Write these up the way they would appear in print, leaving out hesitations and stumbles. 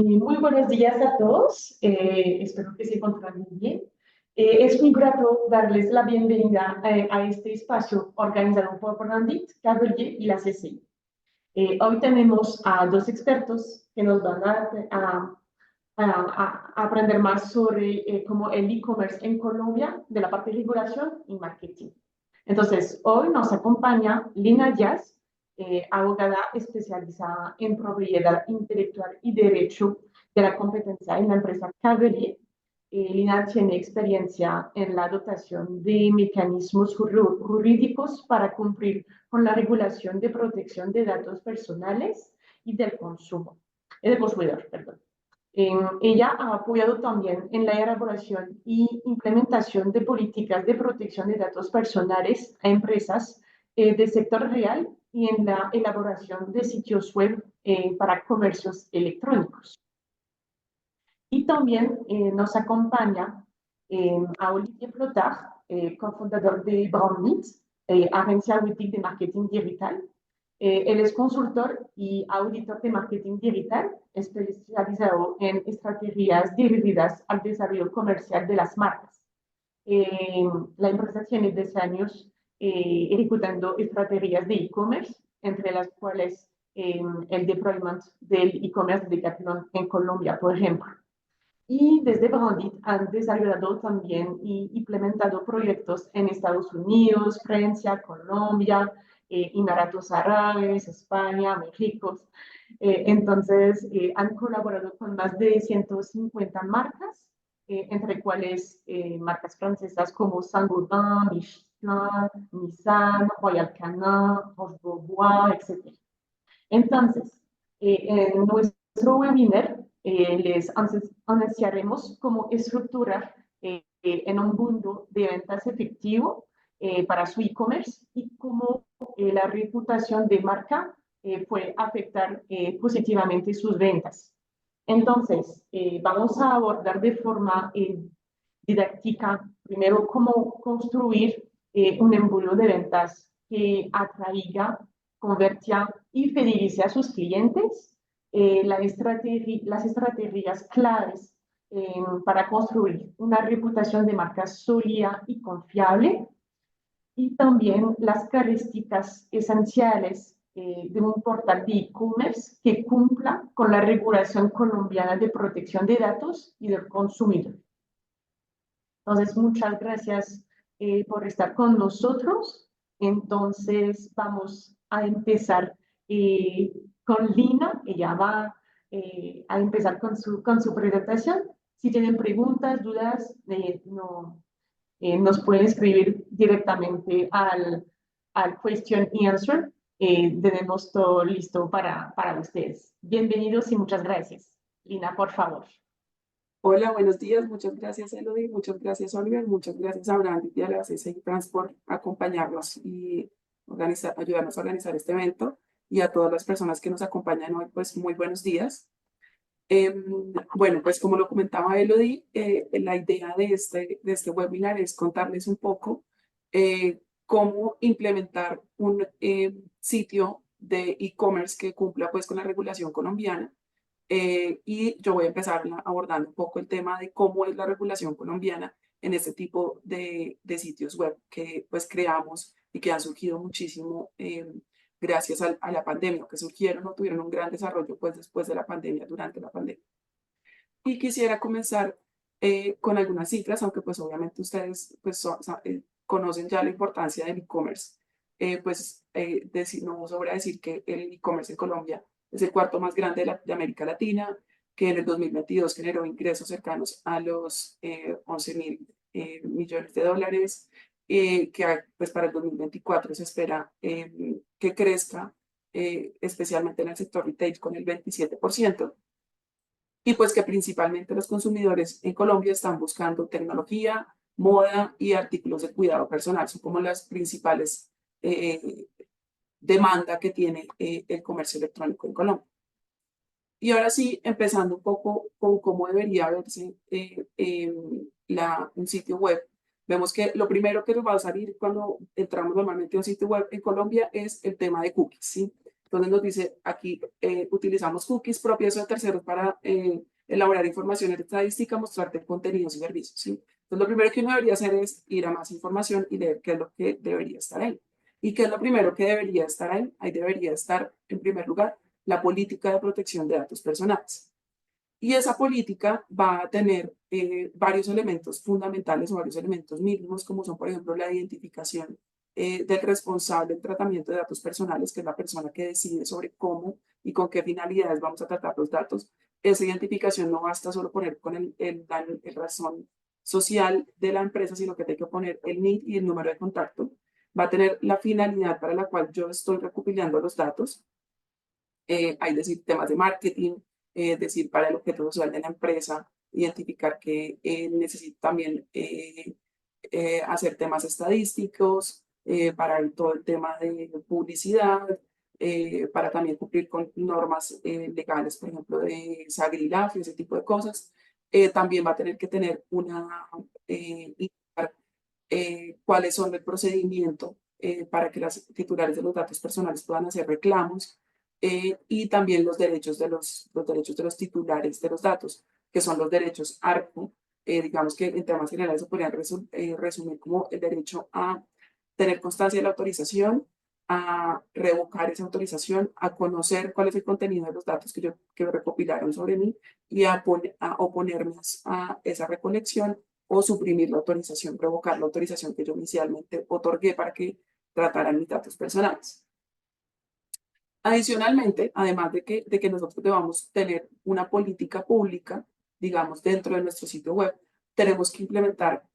Muy buenos días a todos, espero que se encuentren muy bien. Es muy grato darles la bienvenida a este espacio organizado por Brandit, Cavelier y la CCI. Hoy tenemos a dos expertos que nos van a aprender más sobre cómo el e-commerce en Colombia, de la parte de regulación y marketing. Entonces, hoy nos acompaña Lina Díaz, abogada especializada en propiedad intelectual y derecho de la competencia en la empresa Cavelier. Lina tiene experiencia en la dotación de mecanismos jurídicos para cumplir con la regulación de protección de datos personales y del consumo, del consumidor, perdón. Ella ha apoyado también en la elaboración y implementación de políticas de protección de datos personales a empresas del sector real y en la elaboración de sitios web para comercios electrónicos. Y también nos acompaña a Olivier Plotard, cofundador de Brandit, agencia boutique de marketing digital. Él es consultor y auditor de marketing digital, especializado en estrategias dirigidas al desarrollo comercial de las marcas. La empresa tiene 10 años ejecutando estrategias de e-commerce, entre las cuales el deployment del e-commerce de Decathlon en Colombia, por ejemplo. Y desde Brandit han desarrollado también y implementado proyectos en Estados Unidos, Francia, Colombia, Emiratos Árabes, España, México. Han colaborado con más de 150 marcas, entre cuales marcas francesas como Saint-Gobain, Michelin, Nissan, Royal Canin, Roche-Beaubois, etc. Entonces, en nuestro webinar les anunciaremos cómo estructurar en un mundo de ventas efectivo para su e-commerce y cómo la reputación de marca puede afectar positivamente sus ventas. Entonces, vamos a abordar de forma didáctica primero cómo construir un embudo de ventas que atraiga, convertía y fidelice a sus clientes, las estrategias claves para construir una reputación de marca sólida y confiable, y también las características esenciales de un portal de e-commerce que cumpla con la regulación colombiana de protección de datos y del consumidor. Entonces, muchas gracias por estar con nosotros. Entonces, vamos a empezar eh, con Lina. Ella va a empezar con su presentación. Si tienen preguntas, dudas, nos pueden escribir directamente al question y answer. Tenemos todo listo para ustedes. Bienvenidos y muchas gracias. Lina, por favor. Hola, buenos días. Muchas gracias, Elodie. Muchas gracias, Oliver. Muchas gracias a Brandit y a la CCI Trans por acompañarnos y ayudarnos a organizar este evento. Y a todas las personas que nos acompañan hoy, pues muy buenos días. Bueno, pues como lo comentaba Elodie, la idea de este webinar es contarles un poco cómo implementar un sitio de e-commerce que cumpla pues con la regulación colombiana. Y yo voy a empezar abordando un poco el tema de cómo es la regulación colombiana en este tipo de sitios web que pues creamos y que han surgido muchísimo gracias a la pandemia, que surgieron o tuvieron un gran desarrollo pues después de la pandemia, durante la pandemia. Y quisiera comenzar con algunas cifras, aunque pues obviamente ustedes pues conocen ya la importancia del e-commerce. No sobra decir que el e-commerce en Colombia es el cuarto más grande de América Latina, que en el 2022 generó ingresos cercanos a los 11.000 millones de dólares, que pues para el 2024 se espera que crezca, especialmente en el sector retail, con el 27%. Y pues que principalmente los consumidores en Colombia están buscando tecnología, moda y artículos de cuidado personal. Son como las principales demanda que tiene el comercio electrónico en Colombia. Y ahora sí, empezando un poco con cómo debería verse un sitio web. Vemos que lo primero que nos va a salir cuando entramos normalmente a un sitio web en Colombia es el tema de cookies, ¿sí? Entonces nos dice aquí, utilizamos cookies propias o de terceros para elaborar información estadística, mostrarte contenidos y servicios, ¿sí? Entonces lo primero que uno debería hacer es ir a más información y leer qué es lo que debería estar ahí. ¿Y qué es lo primero que debería estar ahí? Ahí debería estar, en primer lugar, la política de protección de datos personales. Y esa política va a tener varios elementos fundamentales o varios elementos mínimos, como son, por ejemplo, la identificación del responsable del tratamiento de datos personales, que es la persona que decide sobre cómo y con qué finalidades vamos a tratar los datos. Esa identificación no basta solo poner con el razón social de la empresa, sino que hay que poner el NID y el número de contacto. Va a tener la finalidad para la cual yo estoy recopilando los datos. Hay decir temas de marketing, decir para el objeto social de la empresa, identificar que necesito también hacer temas estadísticos, para todo el tema de publicidad, para también cumplir con normas legales, por ejemplo, de SAGRILAF y ese tipo de cosas. También va a tener que tener indicar, cuáles son el procedimiento para que las titulares de los datos personales puedan hacer reclamos, y también los derechos de los titulares de los datos, que son los derechos ARCO. Digamos que en temas generales se podrían resumir como el derecho a tener constancia de la autorización, a revocar esa autorización, a conocer cuál es el contenido de los datos que recopilaron sobre mí y a oponerme a esa recolección o suprimir la autorización, revocar la autorización que yo inicialmente otorgué para que trataran mis datos personales. Adicionalmente, además de que nosotros debamos tener una política pública, digamos, dentro de nuestro sitio web, tenemos que implementar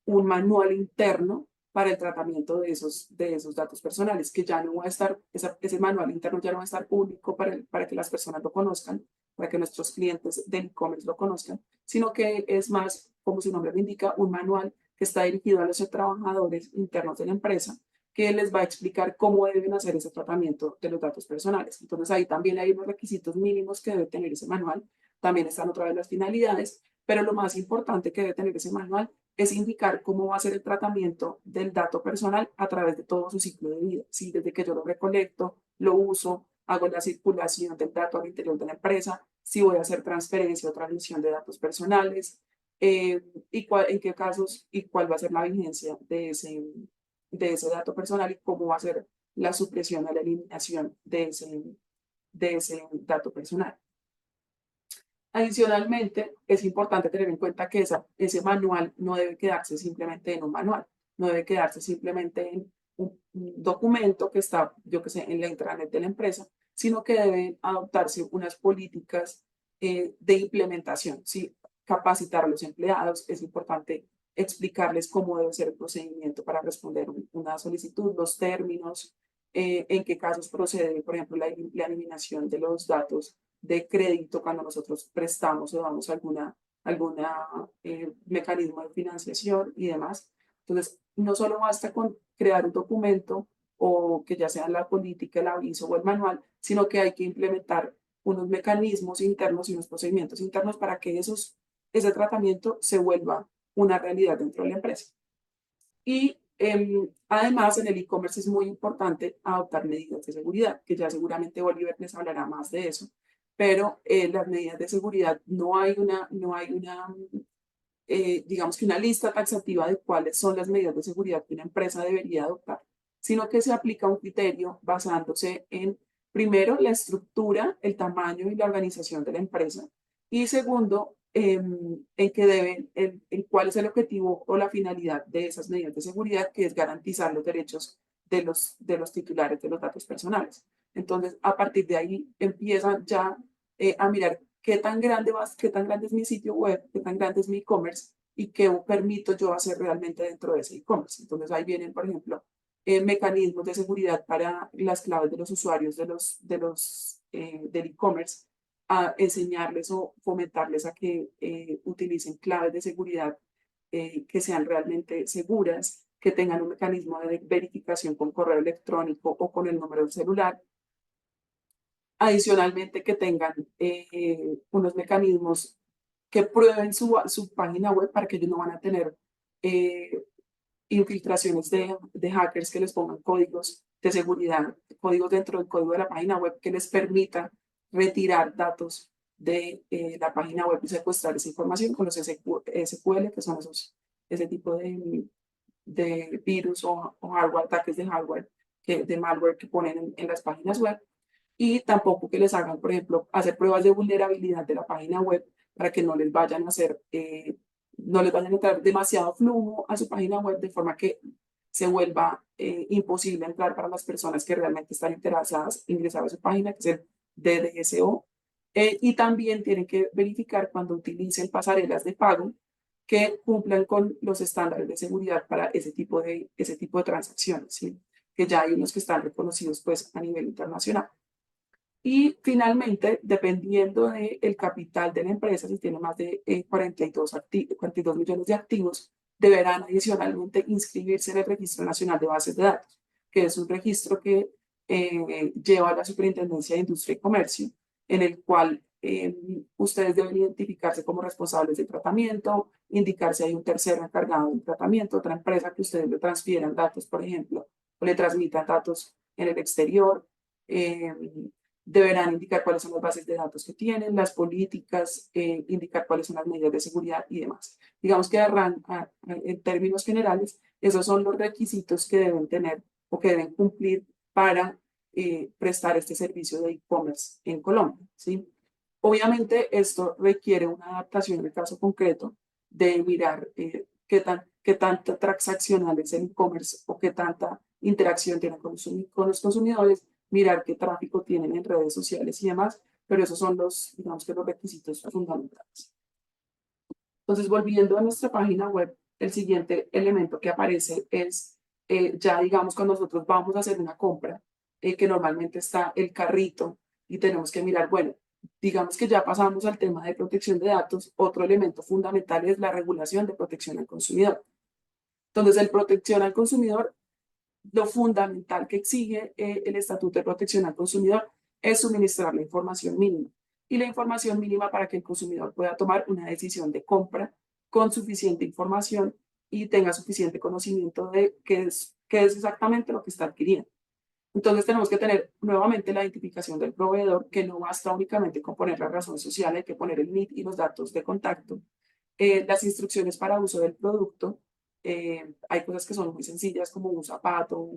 un manual interno para el tratamiento de esos datos personales, que ya no va a estar, ese manual interno ya no va a estar público para que las personas lo conozcan, para que nuestros clientes del e-commerce lo conozcan, sino que es más, como su nombre lo indica, un manual que está dirigido a los trabajadores internos de la empresa, que les va a explicar cómo deben hacer ese tratamiento de los datos personales. Entonces ahí también hay unos requisitos mínimos que debe tener ese manual. También están otra vez las finalidades, pero lo más importante que debe tener ese manual es indicar cómo va a ser el tratamiento del dato personal a través de todo su ciclo de vida. ¿Sí? Desde que yo lo recolecto, lo uso, hago la circulación del dato al interior de la empresa, si voy a hacer transferencia o transmisión de datos personales, en qué casos y cuál va a ser la vigencia de ese dato personal y cómo va a ser la supresión o la eliminación de ese dato personal. Adicionalmente, es importante tener en cuenta que ese manual no debe quedarse simplemente en un manual, no debe quedarse simplemente en un documento que está, yo que sé, en la intranet de la empresa, sino que deben adoptarse unas políticas de implementación, ¿sí? Capacitar a los empleados, es importante explicarles cómo debe ser el procedimiento para responder una solicitud, los términos, en qué casos procede, por ejemplo, la eliminación de los datos de crédito cuando nosotros prestamos o damos alguna mecanismo de financiación y demás. Entonces, no solo basta con crear un documento o que ya sea la política, el aviso o el manual, sino que hay que implementar unos mecanismos internos y unos procedimientos internos para que ese tratamiento se vuelva una realidad dentro de la empresa. Y además en el e-commerce es muy importante adoptar medidas de seguridad, que ya seguramente Oliver les hablará más de eso, pero las medidas de seguridad digamos que una lista taxativa de cuáles son las medidas de seguridad que una empresa debería adoptar, sino que se aplica un criterio basándose en, primero, la estructura, el tamaño y la organización de la empresa, y segundo, en cuál es el objetivo o la finalidad de esas medidas de seguridad, que es garantizar los derechos de los titulares de los datos personales. Entonces, a partir de ahí empiezan ya a mirar qué tan grande es mi sitio web, qué tan grande es mi e-commerce y qué permito yo hacer realmente dentro de ese e-commerce. Entonces ahí vienen, por ejemplo, mecanismos de seguridad para las claves de los usuarios del e-commerce, a enseñarles o fomentarles a que utilicen claves de seguridad que sean realmente seguras, que tengan un mecanismo de verificación con correo electrónico o con el número del celular. Adicionalmente, que tengan unos mecanismos que prueben su página web para que ellos no van a tener infiltraciones de hackers que les pongan códigos de seguridad, códigos dentro del código de la página web que les permita retirar datos de la página web y secuestrar esa información con los SQL, que son ese tipo de virus o hardware, ataques de hardware, de malware que ponen en las páginas web. Y tampoco que les hagan, por ejemplo, hacer pruebas de vulnerabilidad de la página web para que no les vayan a hacer, no les vayan a entrar demasiado flujo a su página web de forma que se vuelva imposible entrar para las personas que realmente están interesadas en ingresar a su página, que es el DDSO. Y también tienen que verificar cuando utilicen pasarelas de pago que cumplan con los estándares de seguridad para ese tipo de transacciones, ¿sí? Que ya hay unos que están reconocidos pues, a nivel internacional. Y finalmente, dependiendo del capital de la empresa, si tiene más de 42 millones de activos, deberán adicionalmente inscribirse en el Registro Nacional de Bases de Datos, que es un registro que lleva a la Superintendencia de Industria y Comercio, en el cual ustedes deben identificarse como responsables del tratamiento, indicar si hay un tercero encargado del tratamiento, otra empresa que ustedes le transfieran datos, por ejemplo, o le transmitan datos en el exterior. Deberán indicar cuáles son las bases de datos que tienen, las políticas, indicar cuáles son las medidas de seguridad y demás. Digamos que en términos generales, esos son los requisitos que deben tener o que deben cumplir para prestar este servicio de e-commerce en Colombia, ¿sí? Obviamente esto requiere una adaptación en el caso concreto de mirar qué tanta transaccional es el e-commerce o qué tanta interacción tiene con los consumidores, mirar qué tráfico tienen en redes sociales y demás, pero esos son digamos que los requisitos fundamentales. Entonces, volviendo a nuestra página web, el siguiente elemento que aparece es, ya digamos, cuando nosotros vamos a hacer una compra, que normalmente está el carrito y tenemos que mirar, bueno, digamos que ya pasamos al tema de protección de datos, otro elemento fundamental es la regulación de protección al consumidor. Entonces, el protección al consumidor, lo fundamental que exige el Estatuto de Protección al Consumidor es suministrar la información mínima. Y la información mínima para que el consumidor pueda tomar una decisión de compra con suficiente información y tenga suficiente conocimiento de qué es exactamente lo que está adquiriendo. Entonces tenemos que tener nuevamente la identificación del proveedor, que no basta únicamente con poner la razón social, hay que poner el NID y los datos de contacto, las instrucciones para uso del producto. Hay cosas que son muy sencillas como un zapato,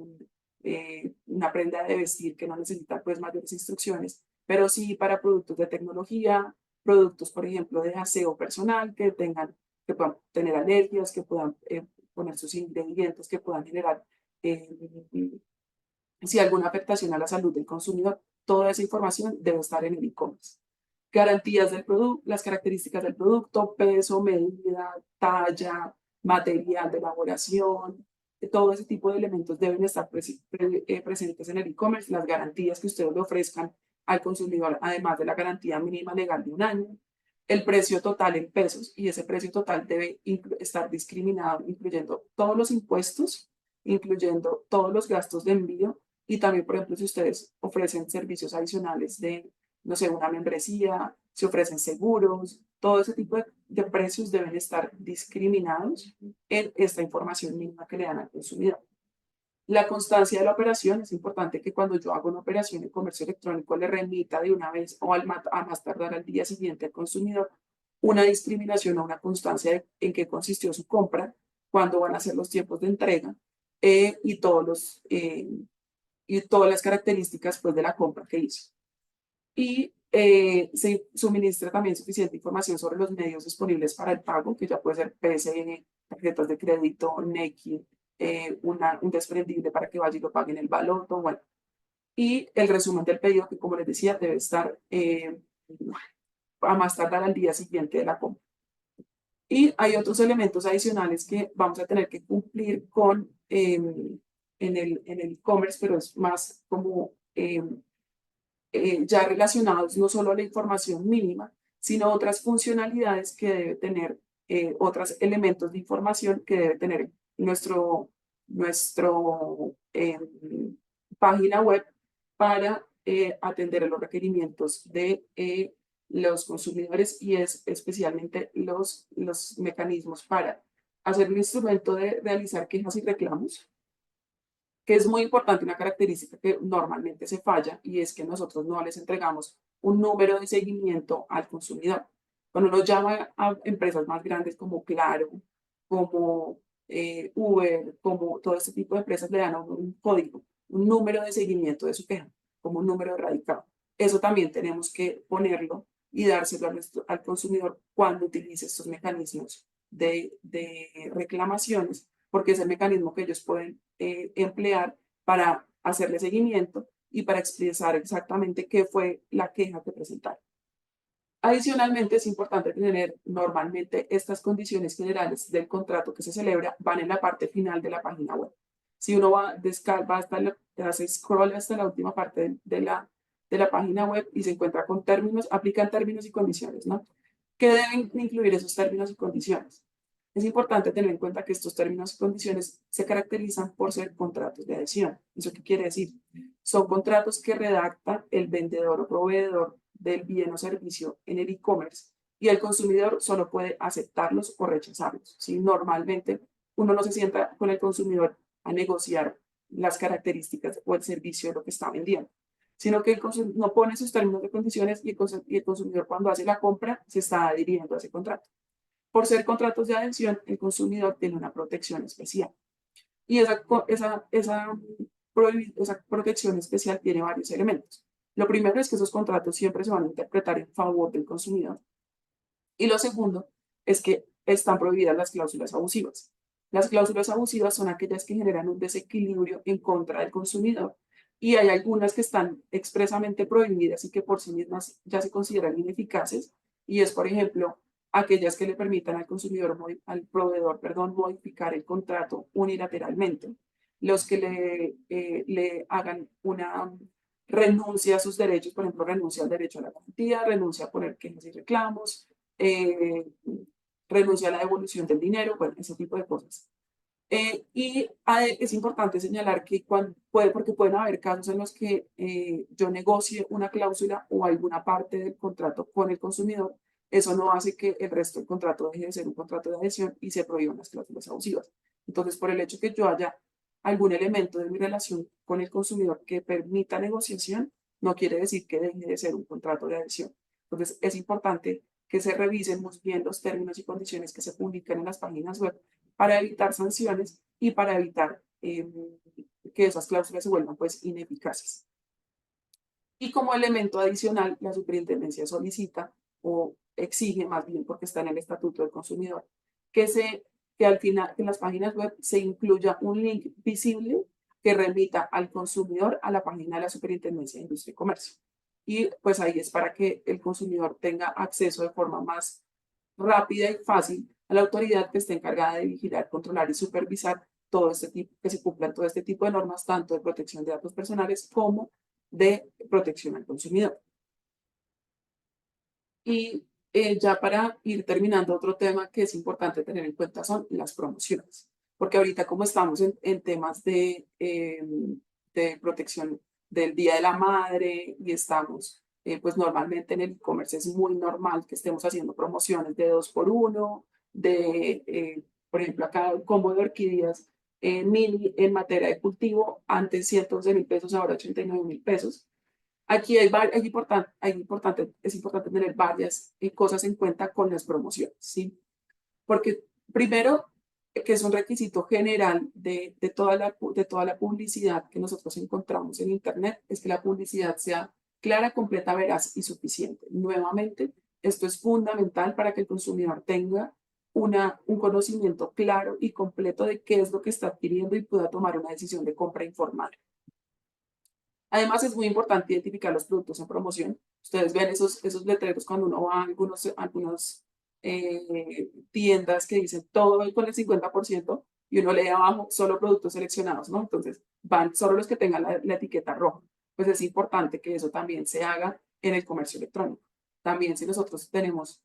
una prenda de vestir que no necesita pues mayores instrucciones, pero sí para productos de tecnología, productos por ejemplo de aseo personal que puedan tener alergias, que puedan poner sus ingredientes, que puedan generar si alguna afectación a la salud del consumidor. Toda esa información debe estar en el e-commerce. Garantías del producto, las características del producto, peso, medida, talla, material de elaboración, todo ese tipo de elementos deben estar presentes en el e-commerce, las garantías que ustedes le ofrezcan al consumidor, además de la garantía mínima legal de 1 año, el precio total en pesos, y ese precio total debe estar discriminado, incluyendo todos los impuestos, incluyendo todos los gastos de envío, y también, por ejemplo, si ustedes ofrecen servicios adicionales de, no sé, una membresía, si ofrecen seguros, todo ese tipo de precios deben estar discriminados en esta información mínima que le dan al consumidor. La constancia de la operación, es importante que cuando yo hago una operación en comercio electrónico le remita de una vez o a más tardar al día siguiente al consumidor una discriminación o una constancia de en qué consistió su compra, cuándo van a ser los tiempos de entrega y todas las características pues, de la compra que hizo. Y se suministra también suficiente información sobre los medios disponibles para el pago, que ya puede ser PSN, tarjetas de crédito, Nequi, un desprendible para que vaya y lo paguen el baloto, bueno. Y el resumen del pedido, que como les decía, debe estar a más tardar al día siguiente de la compra. Y hay otros elementos adicionales que vamos a tener que cumplir con en el e-commerce, pero es más como ya relacionados no solo a la información mínima, sino otras funcionalidades que debe tener, otros elementos de información que debe tener nuestro página web para atender a los requerimientos de los consumidores, y es especialmente los mecanismos para hacer un instrumento de realizar quejas y reclamos, que es muy importante, una característica que normalmente se falla, y es que nosotros no les entregamos un número de seguimiento al consumidor. Cuando uno llama a empresas más grandes como Claro, como Uber, como todo este tipo de empresas, le dan a uno un código, un número de seguimiento de su queja, como un número radicado. Eso también tenemos que ponerlo y dárselo al consumidor cuando utilice estos mecanismos de reclamaciones, porque es el mecanismo que ellos pueden emplear para hacerle seguimiento y para expresar exactamente qué fue la queja que presentaron. Adicionalmente, es importante tener normalmente estas condiciones generales del contrato que se celebra van en la parte final de la página web. Si uno va hasta hace scroll hasta la última parte de la página web y se encuentra con términos, aplican términos y condiciones, ¿no? ¿Qué deben incluir esos términos y condiciones? Es importante tener en cuenta que estos términos y condiciones se caracterizan por ser contratos de adhesión. ¿Eso qué quiere decir? Son contratos que redacta el vendedor o proveedor del bien o servicio en el e-commerce y el consumidor solo puede aceptarlos o rechazarlos. ¿Sí? Normalmente uno no se sienta con el consumidor a negociar las características o el servicio de lo que está vendiendo, sino que el consumidor no pone sus términos y condiciones y el consumidor cuando hace la compra se está adhiriendo a ese contrato. Por ser contratos de adhesión, el consumidor tiene una protección especial. Y esa protección especial tiene varios elementos. Lo primero es que esos contratos siempre se van a interpretar en favor del consumidor. Y lo segundo es que están prohibidas las cláusulas abusivas. Las cláusulas abusivas son aquellas que generan un desequilibrio en contra del consumidor y hay algunas que están expresamente prohibidas y que por sí mismas ya se consideran ineficaces y es, por ejemplo, aquellas que le permitan al consumidor, al proveedor, perdón, modificar el contrato unilateralmente, los que le hagan una renuncia a sus derechos, por ejemplo, renuncia al derecho a la garantía, renuncia a poner quejas y reclamos, eh, renuncia a la devolución del dinero, bueno, ese tipo de cosas. Es importante señalar que porque pueden haber casos en los que yo negocie una cláusula o alguna parte del contrato con el consumidor, eso no hace que el resto del contrato deje de ser un contrato de adhesión y se prohíban las cláusulas abusivas. Entonces, por el hecho que yo haya algún elemento de mi relación con el consumidor que permita negociación, no quiere decir que deje de ser un contrato de adhesión. Entonces, es importante que se revisen muy bien los términos y condiciones que se publican en las páginas web para evitar sanciones y para evitar que esas cláusulas se vuelvan pues ineficaces. Y como elemento adicional, la superintendencia solicita o exige más bien porque está en el Estatuto del Consumidor que al final en las páginas web se incluya un link visible que remita al consumidor a la página de la Superintendencia de Industria y Comercio. Y pues ahí es para que el consumidor tenga acceso de forma más rápida y fácil a la autoridad que esté encargada de vigilar, controlar y supervisar todo este tipo, que se cumplan todo este tipo de normas, tanto de protección de datos personales como de protección al consumidor. Y ya para ir terminando, otro tema que es importante tener en cuenta son las promociones, porque ahorita como estamos en temas de protección del Día de la Madre y estamos, pues normalmente en el e-commerce es muy normal que estemos haciendo promociones de 2x1, por ejemplo, acá el combo de orquídeas mini en materia de cultivo, antes 111.000 pesos, ahora 89.000 pesos. Aquí es importante tener varias cosas en cuenta con las promociones, ¿sí? Porque primero, que es un requisito general de toda la publicidad que nosotros encontramos en Internet, es que la publicidad sea clara, completa, veraz y suficiente. Nuevamente, esto es fundamental para que el consumidor tenga un conocimiento claro y completo de qué es lo que está adquiriendo y pueda tomar una decisión de compra informada. Además, es muy importante identificar los productos en promoción. Ustedes ven esos letreros cuando uno va a algunas tiendas que dicen todo con el 50% y uno lee abajo solo productos seleccionados, ¿no? Entonces, van solo los que tengan la etiqueta roja. Pues es importante que eso también se haga en el comercio electrónico. También si nosotros tenemos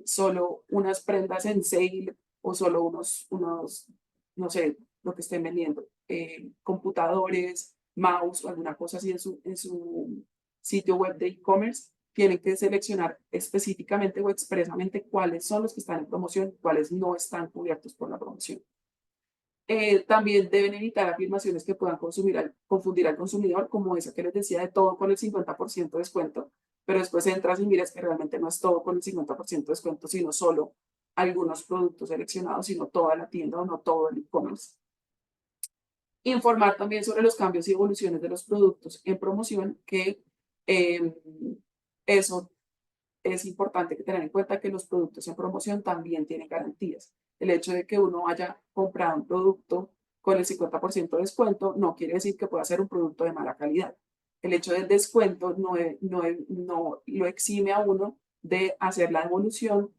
solo unas prendas en sale o solo no sé, lo que estén vendiendo, computadores, mouse o alguna cosa así en su sitio web de e-commerce, tienen que seleccionar específicamente o expresamente cuáles son los que están en promoción y cuáles no están cubiertos por la promoción. También deben evitar afirmaciones que puedan confundir al consumidor, como esa que les decía de todo con el 50% de descuento, pero después entras y miras que realmente no es todo con el 50% de descuento, sino solo algunos productos seleccionados, sino toda la tienda o no todo el e-commerce. Informar también sobre los cambios y evoluciones de los productos en promoción, que eh, eso es importante que tener en cuenta que los productos en promoción también tienen garantías. El hecho de que uno haya comprado un producto con el 50% de descuento no quiere decir que pueda ser un producto de mala calidad. El hecho del descuento no lo exime a uno de hacer la devolución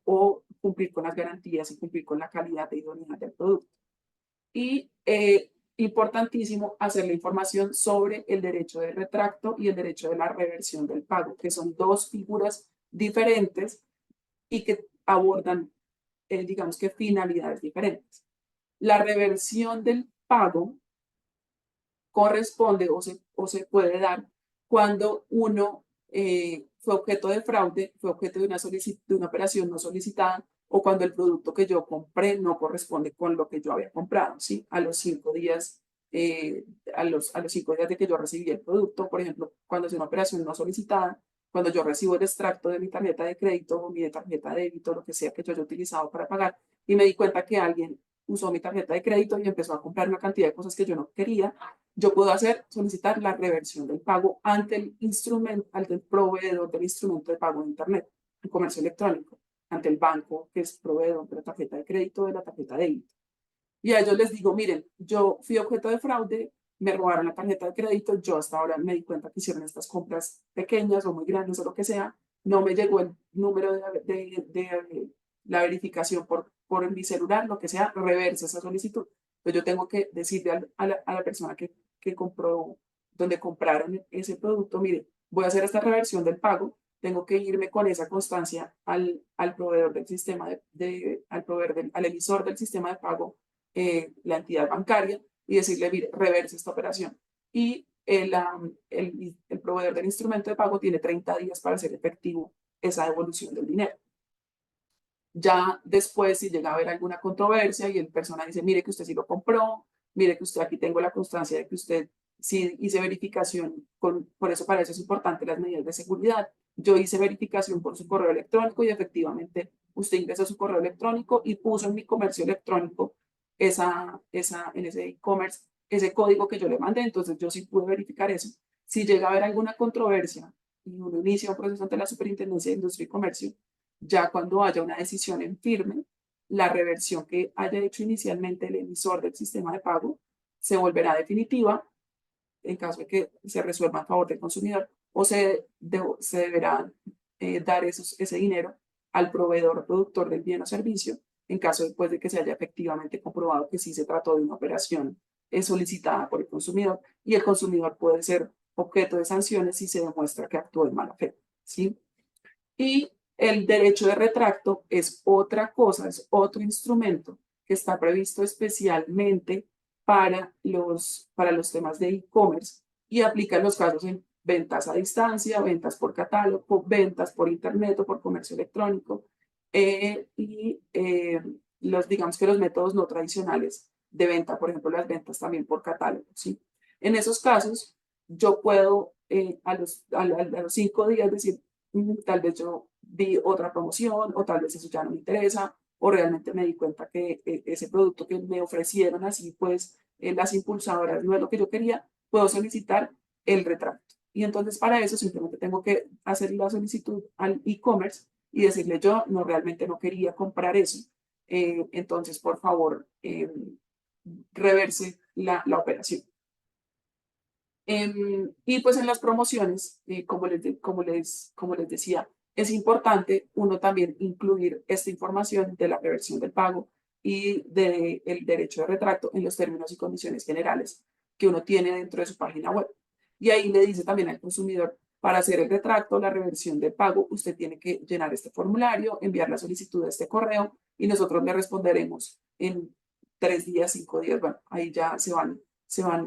o cumplir con las garantías y cumplir con la calidad de idoneidad del producto. Y importantísimo hacer la información sobre el derecho de retracto y el derecho de la reversión del pago, que son dos figuras diferentes y que abordan, digamos que finalidades diferentes. La reversión del pago corresponde o se puede dar cuando uno fue objeto de fraude, fue objeto de una operación no solicitada o cuando el producto que yo compré no corresponde con lo que yo había comprado, ¿sí? A los 5 días, a los 5 días de que yo recibí el producto, por ejemplo, cuando es una operación no solicitada, cuando yo recibo el extracto de mi tarjeta de crédito o mi tarjeta de débito, lo que sea que yo haya utilizado para pagar, y me di cuenta que alguien usó mi tarjeta de crédito y empezó a comprar una cantidad de cosas que yo no quería, yo puedo solicitar la reversión del pago ante el instrumento, ante el proveedor del instrumento de pago de Internet, el comercio electrónico, ante el banco que es proveedor de la tarjeta de crédito o de la tarjeta de débito. Y a ellos les digo, miren, yo fui objeto de fraude, me robaron la tarjeta de crédito, yo hasta ahora me di cuenta que hicieron estas compras pequeñas o muy grandes o lo que sea, no me llegó el número de la verificación por mi celular, lo que sea, reversa esa solicitud. Entonces yo tengo que decirle a la persona que compró, donde compraron ese producto, mire, voy a hacer esta reversión del pago, tengo que irme con esa constancia al proveedor del sistema, al emisor del sistema de pago, la entidad bancaria, y decirle, mire, reverse esta operación. Y el proveedor del instrumento de pago tiene 30 días para hacer efectivo esa devolución del dinero. Ya después, si llega a haber alguna controversia y el persona dice, mire que usted sí lo compró, mire que usted aquí tengo la constancia de que usted sí hice verificación, por eso para eso es importante las medidas de seguridad. Yo hice verificación por su correo electrónico y efectivamente usted ingresó su correo electrónico y puso en mi comercio electrónico en ese e-commerce ese código que yo le mandé, entonces yo sí pude verificar eso. Si llega a haber alguna controversia y uno inicia un proceso ante la Superintendencia de Industria y Comercio, ya cuando haya una decisión en firme, la reversión que haya hecho inicialmente el emisor del sistema de pago se volverá definitiva en caso de que se resuelva a favor del consumidor o se deberá dar ese dinero al proveedor productor del bien o servicio en caso después de que se haya efectivamente comprobado que sí se trató de una operación solicitada por el consumidor y el consumidor puede ser objeto de sanciones si se demuestra que actuó de mala fe, ¿sí? Y el derecho de retracto es otra cosa, es otro instrumento que está previsto especialmente para los temas de e-commerce y aplica en los casos en ventas a distancia, ventas por catálogo, ventas por internet o por comercio electrónico digamos que los métodos no tradicionales de venta, por ejemplo, las ventas también por catálogo, ¿sí? En esos casos, yo puedo a los 5 días decir, tal vez yo vi otra promoción o tal vez eso ya no me interesa o realmente me di cuenta que ese producto que me ofrecieron así, pues las impulsadoras no es lo que yo quería, puedo solicitar el retracto. Y entonces para eso simplemente tengo que hacer la solicitud al e-commerce y decirle yo no realmente no quería comprar eso. Entonces, por favor, reverse la operación. Y pues en las promociones, como les decía, es importante uno también incluir esta información de la reversión del pago y del derecho de retracto en los términos y condiciones generales que uno tiene dentro de su página web. Y ahí le dice también al consumidor, para hacer el retracto, la reversión del pago, usted tiene que llenar este formulario, enviar la solicitud a este correo y nosotros le responderemos en 3 días, 5 días. Bueno, ahí ya se van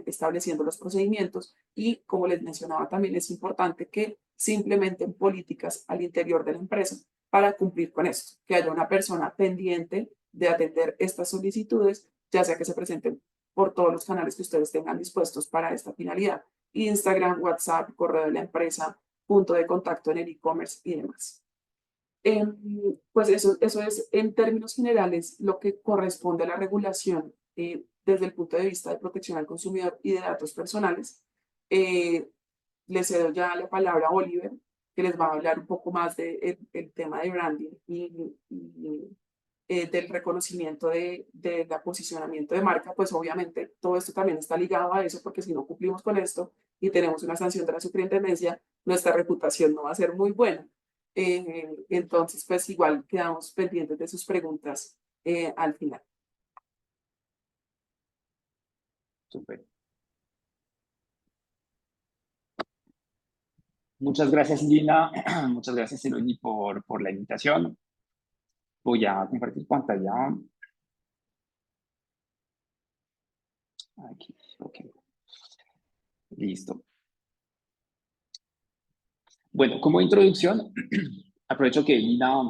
estableciendo los procedimientos y, como les mencionaba, también es importante que se implementen políticas al interior de la empresa para cumplir con esto, que haya una persona pendiente de atender estas solicitudes ya sea que se presenten por todos los canales que ustedes tengan dispuestos para esta finalidad. Instagram, WhatsApp, correo de la empresa, punto de contacto en el e-commerce y demás. Pues eso es en términos generales lo que corresponde a la regulación desde el punto de vista de protección al consumidor y de datos personales. Le cedo ya la palabra a Oliver, que les va a hablar un poco más del el tema de branding y del reconocimiento del posicionamiento de marca. Pues obviamente todo esto también está ligado a eso, porque si no cumplimos con esto y tenemos una sanción de la superintendencia, nuestra reputación no va a ser muy buena. Entonces, pues igual quedamos pendientes de sus preguntas al final. Súper. Muchas gracias, Lina. Muchas gracias, Elodie, por la invitación. Voy a compartir pantalla. Aquí, ok. Listo. Bueno, como introducción, aprovecho que Lina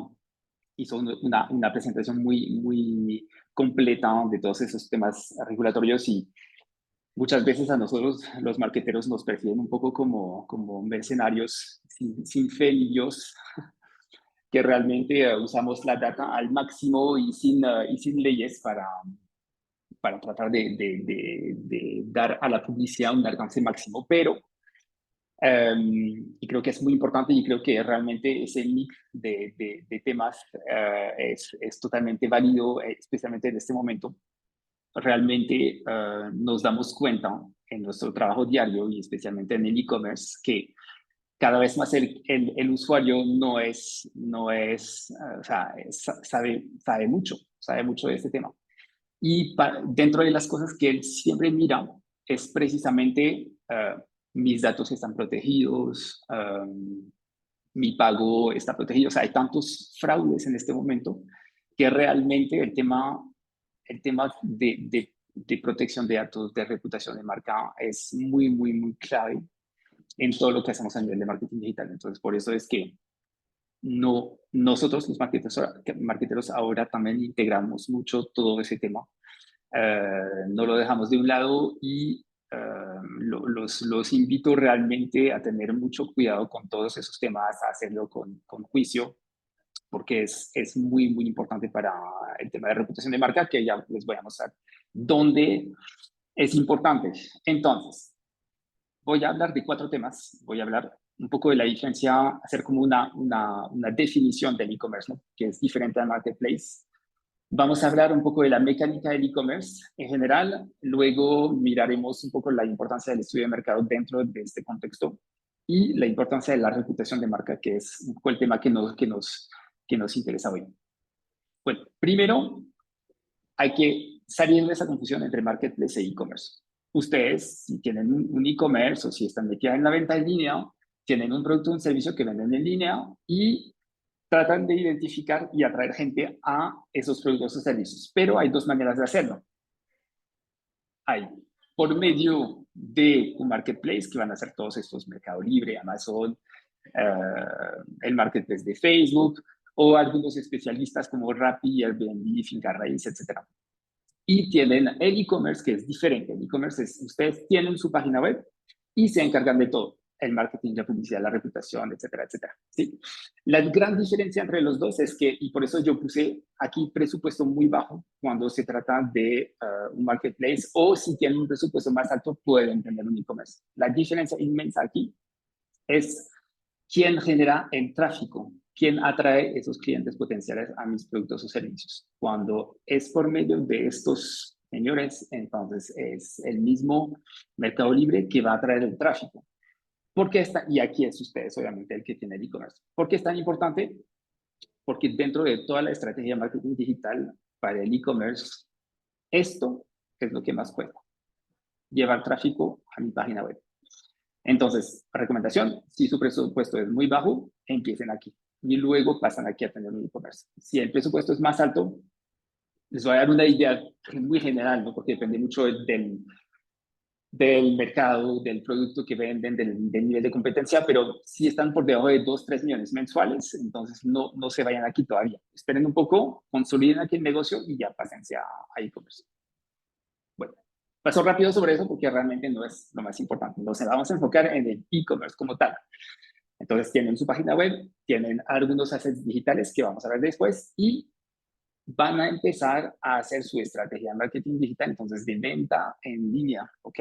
hizo una presentación muy completa de todos esos temas regulatorios y muchas veces a nosotros los marqueteros nos perciben un poco como mercenarios sin fe ni Dios, que realmente usamos la data al máximo y sin leyes para tratar de dar a la publicidad un alcance máximo. Pero y creo que es muy importante y creo que realmente ese mix de temas es totalmente válido, especialmente en este momento. Realmente nos damos cuenta en nuestro trabajo diario y especialmente en el e-commerce que cada vez más el usuario o sea, sabe mucho de este tema. Y dentro de las cosas que él siempre mira es precisamente mis datos están protegidos, mi pago está protegido. O sea, hay tantos fraudes en este momento que realmente el tema de protección de datos, de reputación de marca es muy clave en todo lo que hacemos a nivel de marketing digital. Entonces, por eso es que nosotros los marketeros ahora también integramos mucho todo ese tema. No lo dejamos de un lado y los invito realmente a tener mucho cuidado con todos esos temas, a hacerlo con juicio, porque es muy importante para el tema de reputación de marca, que ya les voy a mostrar dónde es importante. Entonces, voy a hablar de 4 temas. Voy a hablar un poco de la diferencia, hacer como una definición del e-commerce, ¿no?, que es diferente al marketplace. Vamos a hablar un poco de la mecánica del e-commerce en general, luego miraremos un poco la importancia del estudio de mercado dentro de este contexto y la importancia de la reputación de marca, que es un poco el tema que nos interesa hoy. Bueno, primero hay que salir de esa confusión entre marketplace e e-commerce. Ustedes, si tienen un e-commerce o si están metidos en la venta en línea, tienen un producto o un servicio que venden en línea y tratan de identificar y atraer gente a esos productos o servicios. Pero hay 2 maneras de hacerlo. Hay por medio de un marketplace, que van a ser todos estos: Mercado Libre, Amazon, el marketplace de Facebook, o algunos especialistas como Rappi, Airbnb, Finca Raíz, etc. Y tienen el e-commerce, que es diferente. El e-commerce es, ustedes tienen su página web y se encargan de todo: el marketing, la publicidad, la reputación, etcétera. ¿Sí? La gran diferencia entre los dos es que, y por eso yo puse aquí presupuesto muy bajo cuando se trata de un marketplace, o si tienen un presupuesto más alto pueden tener un e-commerce. La diferencia inmensa aquí es quién genera el tráfico, quién atrae esos clientes potenciales a mis productos o servicios. Cuando es por medio de estos señores, entonces es el mismo Mercado Libre que va a atraer el tráfico. ¿Por qué está? Y aquí es ustedes, obviamente, el que tiene el e-commerce. ¿Por qué es tan importante? Porque dentro de toda la estrategia de marketing digital para el e-commerce, esto es lo que más cuesta: llevar tráfico a mi página web. Entonces, recomendación: si su presupuesto es muy bajo, empiecen aquí y luego pasan aquí a tener un e-commerce. Si el presupuesto es más alto, les voy a dar una idea muy general, ¿no?, porque depende mucho del mercado, del producto que venden, del nivel de competencia, pero si están por debajo de 2-3 millones mensuales, entonces no se vayan aquí todavía. Esperen un poco, consoliden aquí el negocio y ya pásense a e-commerce. Paso rápido sobre eso porque realmente no es lo más importante. Entonces vamos a enfocar en el e-commerce como tal. Entonces tienen su página web, tienen algunos assets digitales que vamos a ver después y van a empezar a hacer su estrategia de marketing digital, entonces de venta en línea, ¿ok?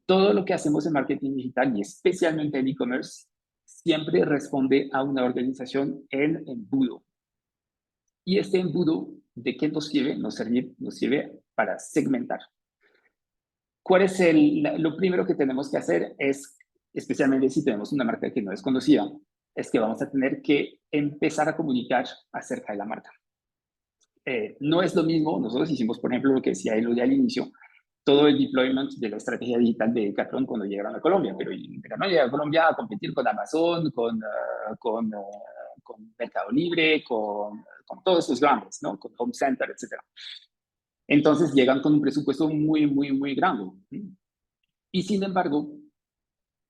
Todo lo que hacemos en marketing digital y especialmente en e-commerce siempre responde a una organización en embudo. Y este embudo, ¿de qué nos sirve? Nos sirve para segmentar. ¿Cuál es lo primero que tenemos que hacer? Es, especialmente si tenemos una marca que no es conocida, es que vamos a tener que empezar a comunicar acerca de la marca. No es lo mismo, nosotros hicimos, por ejemplo, lo que decía Elodie al inicio, todo el deployment de la estrategia digital de Decathlon cuando llegaron a Colombia, pero Decathlon llega a Colombia a competir con Amazon, con Mercado Libre, con todos estos grandes, ¿no? Con Home Center, etc. Entonces llegan con un presupuesto muy, muy, muy grande. Y sin embargo,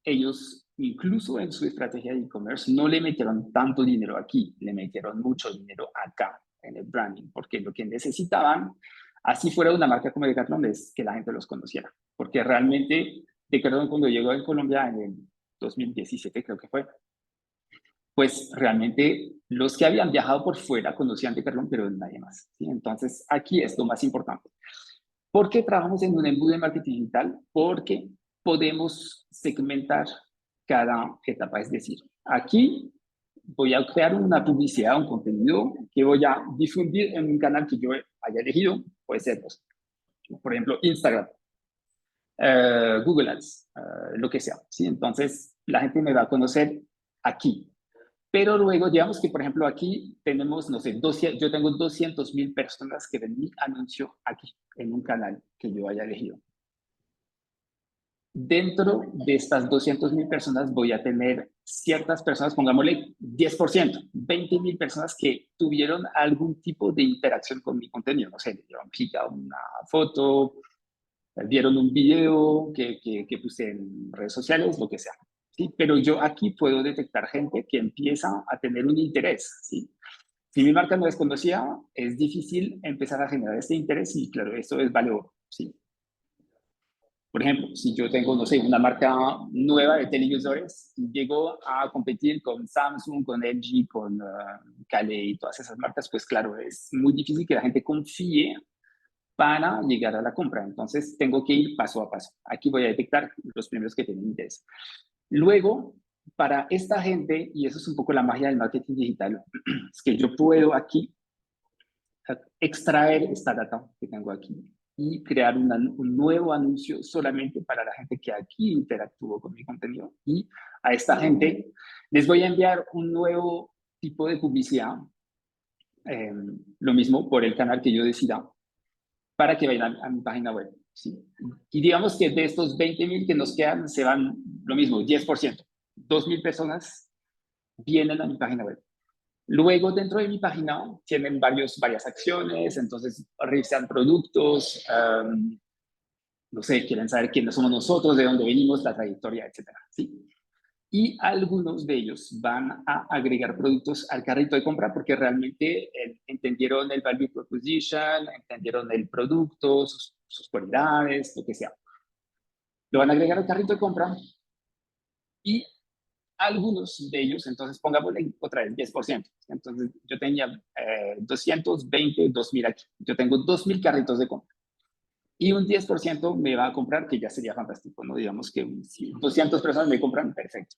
ellos, incluso en su estrategia de e-commerce, no le metieron tanto dinero aquí, le metieron mucho dinero acá, en el branding, porque lo que necesitaban, así fuera una marca como Decathlon, es que la gente los conociera. Porque realmente, Decathlon cuando llegó a Colombia en el 2017, creo que fue, pues realmente los que habían viajado por fuera conocían Decathlon, pero nadie más, ¿sí? Entonces, aquí es lo más importante. ¿Por qué trabajamos en un embudo de marketing digital? Porque podemos segmentar cada etapa. Es decir, aquí voy a crear una publicidad, un contenido que voy a difundir en un canal que yo haya elegido. Puede ser, pues, por ejemplo, Instagram, Google Ads, lo que sea. ¿Sí? Entonces, la gente me va a conocer aquí. Pero luego, digamos que, por ejemplo, aquí tenemos, no sé, yo tengo 200.000 personas que ven mi anuncio aquí, en un canal que yo haya elegido. Dentro de estas 200.000 personas voy a tener ciertas personas, pongámosle 10%, 20.000 personas que tuvieron algún tipo de interacción con mi contenido. No sé, le dieron clic a una foto, vieron un video que puse en redes sociales, lo que sea. ¿Sí? Pero yo aquí puedo detectar gente que empieza a tener un interés. ¿Sí? Si mi marca no es conocida, es difícil empezar a generar este interés y claro, esto es valor. ¿Sí? Por ejemplo, si yo tengo, no sé, una marca nueva de televisores y llego a competir con Samsung, con LG, con Calais y todas esas marcas, pues claro, es muy difícil que la gente confíe para llegar a la compra. Entonces, tengo que ir paso a paso. Aquí voy a detectar los primeros que tienen interés. Luego, para esta gente, y eso es un poco la magia del marketing digital, es que yo puedo aquí extraer esta data que tengo aquí y crear un nuevo anuncio solamente para la gente que aquí interactuó con mi contenido. Y a esta gente les voy a enviar un nuevo tipo de publicidad, lo mismo por el canal que yo decida, para que vayan a mi página web. ¿Sí? Y digamos que de estos 20.000 que nos quedan, se van lo mismo, 10%. 2.000 personas vienen a mi página web. Luego, dentro de mi página, tienen varias acciones, entonces revisan productos, no sé, quieren saber quiénes somos nosotros, de dónde venimos, la trayectoria, etcétera, ¿sí? Y algunos de ellos van a agregar productos al carrito de compra porque realmente entendieron el value proposition, entendieron el producto, sus cualidades, lo que sea. Lo van a agregar al carrito de compra y algunos de ellos, entonces pongámosle otra vez 10%. Entonces yo tenía 220, 2.000 aquí. Yo tengo 2.000 carritos de compra. Y un 10% me va a comprar, que ya sería fantástico, ¿no? Digamos que si 200 personas me compran, perfecto.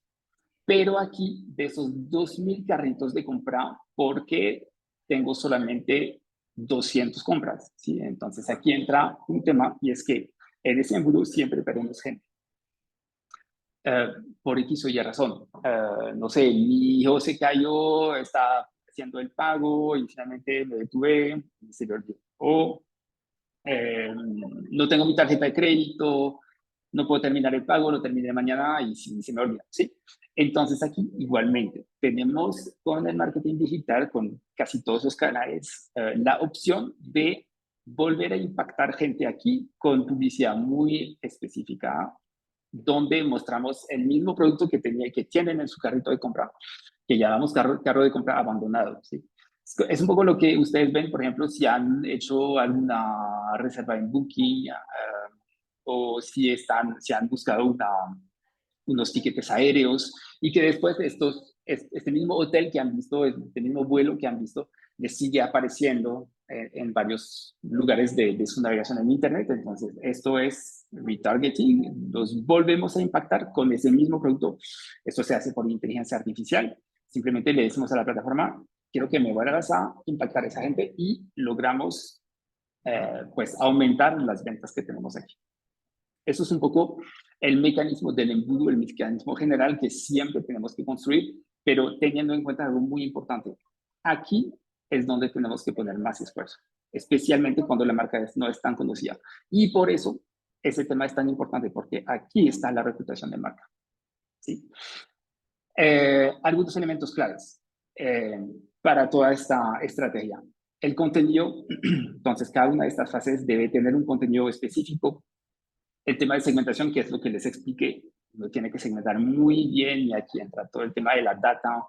Pero aquí, de esos 2.000 carritos de compra, porque tengo solamente 200 compras, ¿sí? Entonces aquí entra un tema y es que en ese embudo siempre perdemos gente. Por X o Y razón. No sé, mi hijo se cayó, está haciendo el pago y finalmente me detuve y se le olvidó. O no tengo mi tarjeta de crédito, no puedo terminar el pago, lo terminé mañana y se me olvida, ¿sí? Entonces aquí igualmente tenemos con el marketing digital, con casi todos los canales, la opción de volver a impactar gente aquí con publicidad muy específica, donde mostramos el mismo producto que tienen en su carrito de compra, que llamamos carro de compra abandonado, ¿sí? Es un poco lo que ustedes ven, por ejemplo, si han hecho alguna reserva en Booking, o si han buscado unos tiquetes aéreos y que después este mismo hotel que han visto, este mismo vuelo que han visto, les sigue apareciendo en varios lugares de su navegación en Internet. Entonces, esto es retargeting, los volvemos a impactar con ese mismo producto. Esto se hace por inteligencia artificial. Simplemente le decimos a la plataforma, quiero que me vuelvas a impactar a esa gente y logramos pues aumentar las ventas que tenemos aquí. Eso es un poco el mecanismo del embudo, el mecanismo general que siempre tenemos que construir, pero teniendo en cuenta algo muy importante. Aquí es donde tenemos que poner más esfuerzo, especialmente cuando la marca no es tan conocida. Y por eso ese tema es tan importante, porque aquí está la reputación de marca. ¿Sí? Algunos elementos claves para toda esta estrategia. El contenido, entonces cada una de estas fases debe tener un contenido específico. El tema de segmentación, que es lo que les expliqué, lo tiene que segmentar muy bien y aquí entra todo el tema de la data,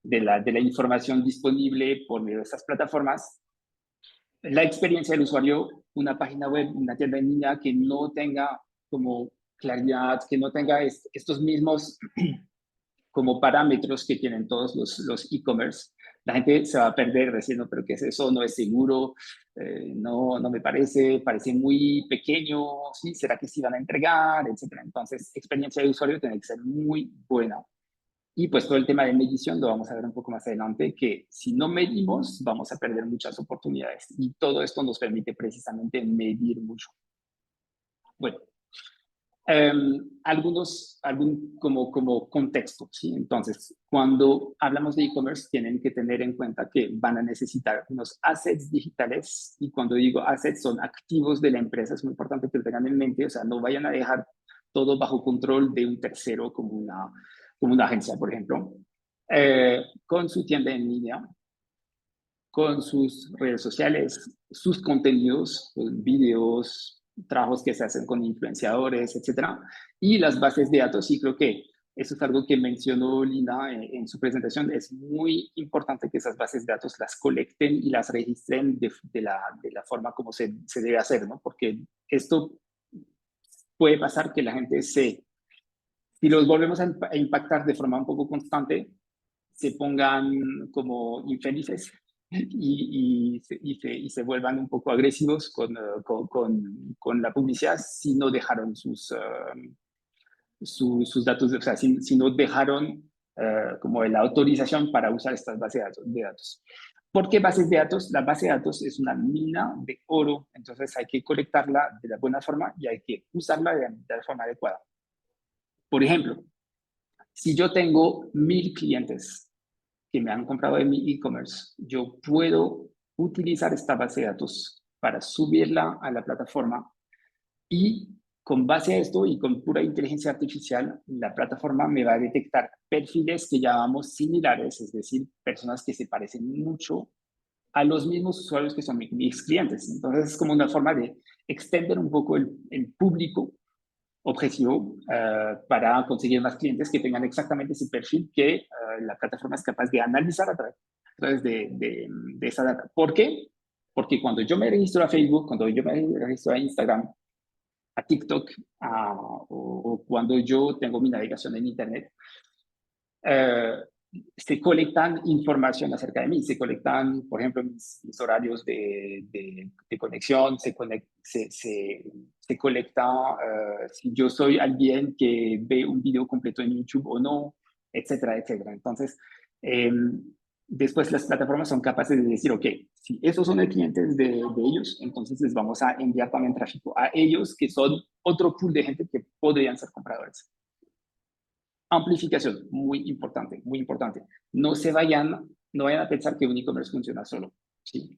de la información disponible por medio de estas plataformas. La experiencia del usuario, una página web, una tienda en línea que no tenga como claridad, que no tenga estos mismos como parámetros que tienen todos los e-commerce. La gente se va a perder diciendo, pero ¿qué es eso? No es seguro, no me parece muy pequeño, ¿sí? ¿Será que sí van a entregar? Etcétera. Entonces, experiencia de usuario tiene que ser muy buena. Y pues todo el tema de medición lo vamos a ver un poco más adelante, que si no medimos, vamos a perder muchas oportunidades. Y todo esto nos permite medir mucho. Bueno, como contexto, ¿sí? Entonces, cuando hablamos de e-commerce, tienen que tener en cuenta que van a necesitar unos assets digitales, y cuando digo assets, son activos de la empresa. Es muy importante que lo tengan en mente, o sea, no vayan a dejar todo bajo control de un tercero como una agencia, por ejemplo, con su tienda en línea, con sus redes sociales, sus contenidos, videos, trabajos que se hacen con influenciadores, etcétera, y las bases de datos. Y creo que eso es algo que mencionó Lina en su presentación. Es muy importante que esas bases de datos las colecten y las registren de la forma como se debe hacer, ¿no? Porque esto puede pasar que la gente si los volvemos a impactar de forma un poco constante, se pongan como infelices y se vuelvan un poco agresivos con la publicidad si no dejaron sus datos, o sea, si no dejaron como la autorización para usar estas bases de datos. ¿Por qué bases de datos? La base de datos es una mina de oro, entonces hay que colectarla de la buena forma y hay que usarla de la forma adecuada. Por ejemplo, si yo tengo 1000 clientes que me han comprado en mi e-commerce, yo puedo utilizar esta base de datos para subirla a la plataforma, y con base a esto y con pura inteligencia artificial, la plataforma me va a detectar perfiles que llamamos similares, es decir, personas que se parecen mucho a los mismos usuarios que son mis clientes. Entonces es como una forma de extender un poco el público objetivo para conseguir más clientes que tengan exactamente ese perfil que la plataforma es capaz de analizar a través de esa data. ¿Por qué? Porque cuando yo me registro a Facebook, cuando yo me registro a Instagram, a TikTok, o cuando yo tengo mi navegación en Internet, eh, se colectan información acerca de mí, se colectan, por ejemplo, mis horarios de conexión, se colecta si yo soy alguien que ve un video completo en YouTube o no, etcétera, etcétera. Entonces, después las plataformas son capaces de decir, ok, si esos son los clientes de ellos, entonces les vamos a enviar también tráfico a ellos, que son otro pool de gente que podrían ser compradores. Amplificación, muy importante, muy importante. No vayan a pensar que un e-commerce funciona solo, ¿sí?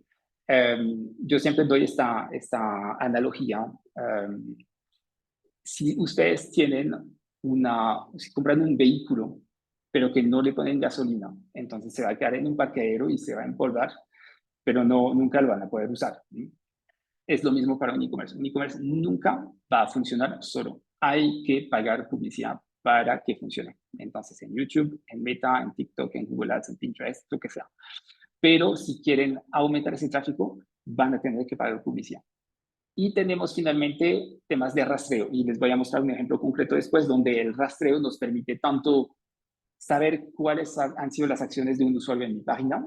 Yo siempre doy esta analogía. Si ustedes si compran un vehículo, pero que no le ponen gasolina, entonces se va a quedar en un parqueadero y se va a empolvar, pero nunca lo van a poder usar, ¿sí? Es lo mismo para un e-commerce. Un e-commerce nunca va a funcionar solo. Hay que pagar publicidad para que funcione. Entonces, en YouTube, en Meta, en TikTok, en Google Ads, en Pinterest, lo que sea. Pero si quieren aumentar ese tráfico, van a tener que pagar publicidad. Y tenemos finalmente temas de rastreo. Y les voy a mostrar un ejemplo concreto después, donde el rastreo nos permite tanto saber cuáles han sido las acciones de un usuario en mi página,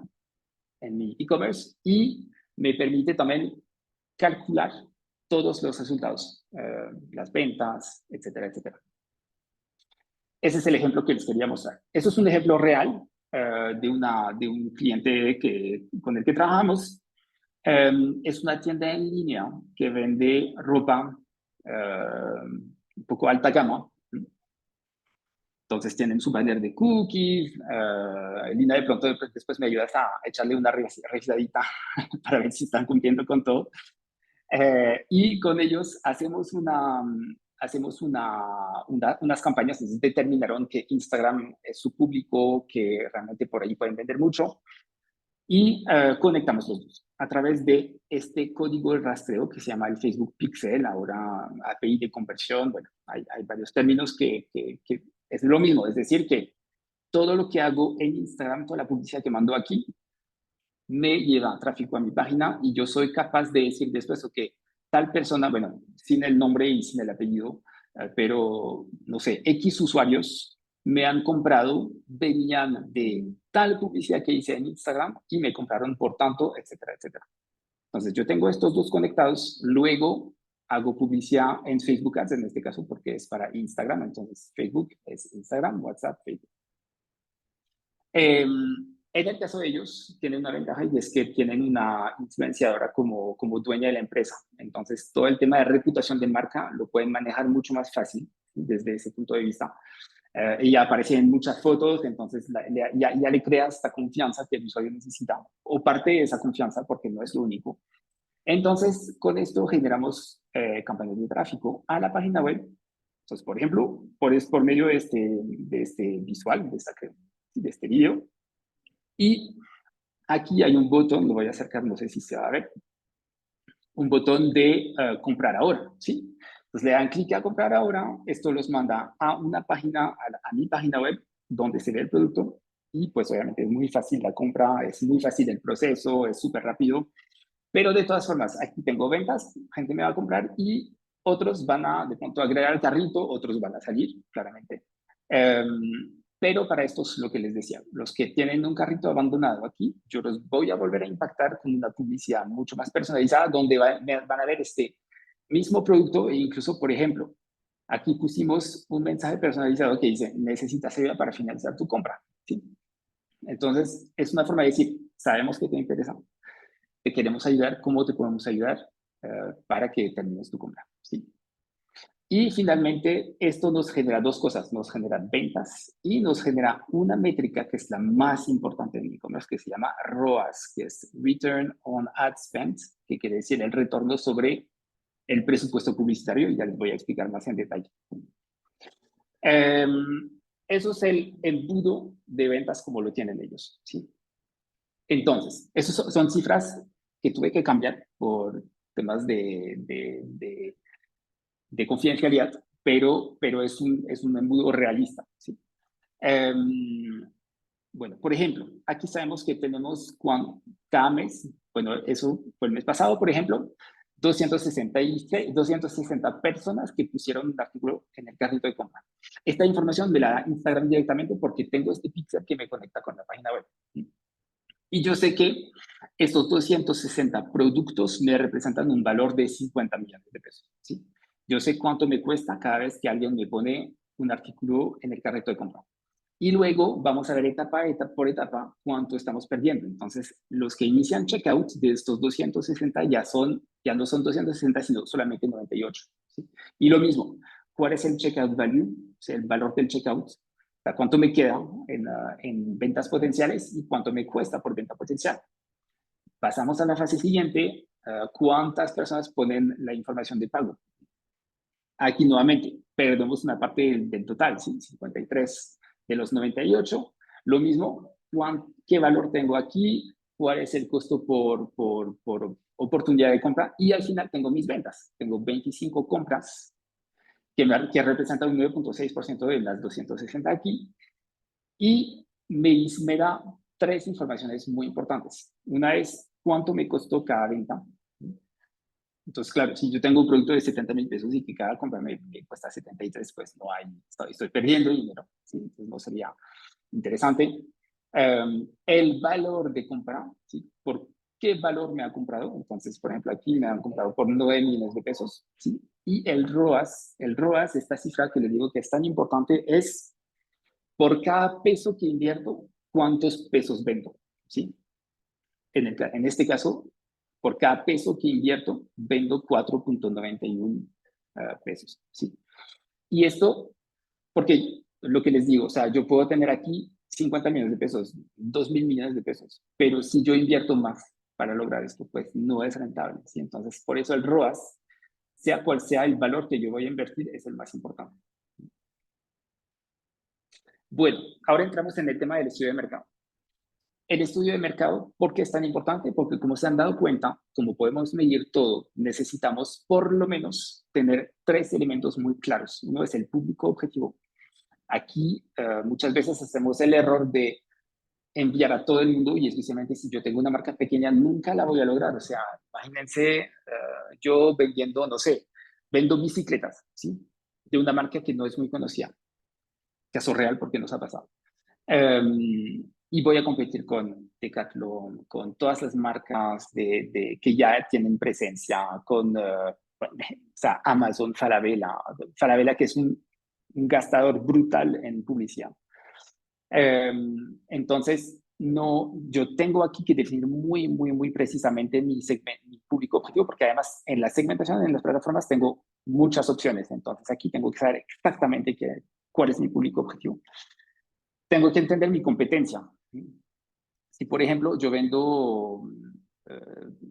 en mi e-commerce, y me permite también calcular todos los resultados, las ventas, etcétera, etcétera. Ese es el ejemplo que les quería mostrar. Eso es un ejemplo real de un cliente con el que trabajamos. Es una tienda en línea que vende ropa un poco alta gama. Entonces tienen su banner de cookies. Lina, de pronto después me ayudas a echarle una revisadita para ver si están cumpliendo con todo. Y con ellos hacemos unas campañas. Entonces determinaron que Instagram es su público, que realmente por ahí pueden vender mucho. Y conectamos los dos a través de este código de rastreo que se llama el Facebook Pixel, ahora API de conversión. Bueno, hay varios términos que es lo mismo, es decir, que todo lo que hago en Instagram, toda la publicidad que mando aquí, me lleva tráfico a mi página y yo soy capaz de decir después, ok, tal persona, bueno, sin el nombre y sin el apellido, pero no sé, X usuarios me han comprado, venían de tal publicidad que hice en Instagram y me compraron por tanto, etcétera, etcétera. Entonces yo tengo estos dos conectados, luego hago publicidad en Facebook Ads, en este caso porque es para Instagram, entonces Facebook es Instagram, WhatsApp, Facebook. En el caso de ellos, tienen una ventaja y es que tienen una influenciadora como dueña de la empresa. Entonces, todo el tema de reputación de marca lo pueden manejar mucho más fácil desde ese punto de vista. Ella aparece en muchas fotos, entonces ya le crea esta confianza que el usuario necesita, o parte de esa confianza, porque no es lo único. Entonces, con esto generamos campañas de tráfico a la página web. Entonces, por ejemplo, por medio de este visual, de este video. Y aquí hay un botón, lo voy a acercar, no sé si se va a ver, un botón de comprar ahora, ¿sí? Entonces le dan clic a comprar ahora, esto los manda a una página, a mi página web, donde se ve el producto, y pues obviamente es muy fácil la compra, es muy fácil el proceso, es súper rápido, pero de todas formas, aquí tengo ventas, gente me va a comprar y otros van a de pronto agregar al carrito, otros van a salir, claramente. Pero para estos, lo que les decía, los que tienen un carrito abandonado aquí, yo los voy a volver a impactar con una publicidad mucho más personalizada, donde van a ver este mismo producto e incluso, por ejemplo, aquí pusimos un mensaje personalizado que dice, necesitas ayuda para finalizar tu compra, ¿sí? Entonces, es una forma de decir, sabemos que te interesa, te queremos ayudar, ¿cómo te podemos ayudar para que termines tu compra? ¿Sí? Y finalmente, esto nos genera dos cosas, nos genera ventas y nos genera una métrica que es la más importante en e-commerce, que se llama ROAS, que es Return on Ad Spend, que quiere decir el retorno sobre el presupuesto publicitario, y ya les voy a explicar más en detalle. Eso es el embudo de ventas como lo tienen ellos, ¿sí? Entonces, esas son cifras que tuve que cambiar por temas de confidencialidad, pero es un embudo realista, ¿sí? Bueno, por ejemplo, aquí sabemos que tenemos cada mes, bueno, eso fue el mes pasado, por ejemplo, 260 personas que pusieron un artículo en el carrito de compra. Esta información me la da Instagram directamente porque tengo este pixel que me conecta con la página web. Y yo sé que estos 260 productos me representan un valor de 50 millones de pesos, ¿sí? Yo sé cuánto me cuesta cada vez que alguien me pone un artículo en el carrito de compra. Y luego vamos a ver etapa por etapa cuánto estamos perdiendo. Entonces, los que inician checkout de estos 260 ya no son 260, sino solamente 98. ¿Sí? Y lo mismo, ¿cuál es el checkout value? O sea, el valor del checkout. O sea, ¿cuánto me queda en ventas potenciales y cuánto me cuesta por venta potencial? Pasamos a la fase siguiente, ¿cuántas personas ponen la información de pago? Aquí nuevamente perdemos una parte del total, ¿sí? 53 de los 98. Lo mismo, ¿qué valor tengo aquí? ¿Cuál es el costo por oportunidad de compra? Y al final tengo mis ventas. Tengo 25 compras que representan un 9.6% de las 260 aquí. Y me da tres informaciones muy importantes. Una es cuánto me costó cada venta. Entonces, claro, si yo tengo un producto de 70.000 pesos y que cada compra me cuesta 73, pues no hay, estoy perdiendo dinero, ¿sí? Entonces no sería interesante. El valor de compra, ¿sí? ¿Por qué valor me ha comprado? Entonces, por ejemplo, aquí me han comprado por 9 millones de pesos, ¿sí? Y el ROAS, esta cifra que les digo que es tan importante, es por cada peso que invierto, ¿cuántos pesos vendo? ¿Sí? En este caso, por cada peso que invierto, vendo 4.91 pesos, ¿sí? Y esto, porque lo que les digo, o sea, yo puedo tener aquí 50 millones de pesos, 2.000 millones de pesos, pero si yo invierto más para lograr esto, pues no es rentable, ¿sí? Entonces, por eso el ROAS, sea cual sea el valor que yo voy a invertir, es el más importante. Bueno, ahora entramos en el tema del estudio de mercado. El estudio de mercado, ¿por qué es tan importante? Porque como se han dado cuenta, como podemos medir todo, necesitamos por lo menos tener 3 elementos muy claros. Uno es el público objetivo. Aquí muchas veces hacemos el error de enviar a todo el mundo y especialmente si yo tengo una marca pequeña, nunca la voy a lograr. O sea, imagínense yo vendiendo, no sé, vendo bicicletas, ¿sí? De una marca que no es muy conocida. Caso real porque nos ha pasado. Y voy a competir con Decathlon, con todas las marcas que ya tienen presencia, con bueno, o sea, Amazon, Falabella que es un gastador brutal en publicidad. Entonces, no, yo tengo aquí que definir muy precisamente mi público objetivo, porque además en la segmentación en las plataformas tengo muchas opciones. Entonces, aquí tengo que saber exactamente cuál es mi público objetivo. Tengo que entender mi competencia. Si, por ejemplo, yo vendo,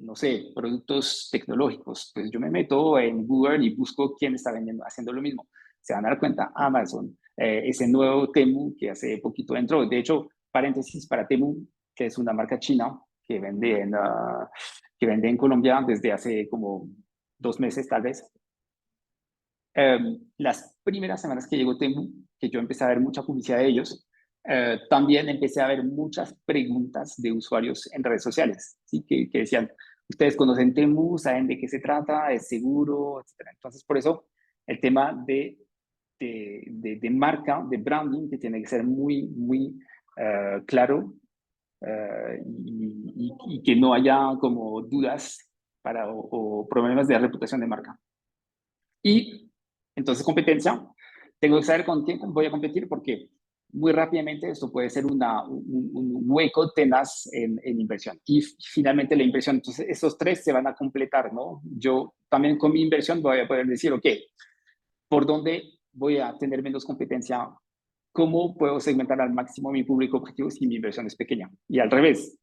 no sé, productos tecnológicos, pues yo me meto en Google y busco quién está vendiendo, haciendo lo mismo. Se van a dar cuenta, Amazon, ese nuevo Temu que hace poquito entró. De hecho, paréntesis para Temu, que es una marca china que vende en Colombia desde hace como 2 meses tal vez. Las primeras semanas que llegó Temu, que yo empecé a ver mucha publicidad de ellos, también empecé a ver muchas preguntas de usuarios en redes sociales, ¿sí? que decían, ustedes conocen Temu, saben de qué se trata, es seguro, etc. Entonces, por eso, el tema de marca, de branding, que tiene que ser muy claro y que no haya como dudas o problemas de reputación de marca. Y entonces competencia, tengo que saber con quién voy a competir porque muy rápidamente esto puede ser un hueco tenaz en inversión. Y finalmente la inversión, entonces esos 3 se van a completar, ¿no? Yo también con mi inversión voy a poder decir, ok, ¿por dónde voy a tener menos competencia? ¿Cómo puedo segmentar al máximo mi público objetivo si mi inversión es pequeña? Y al revés,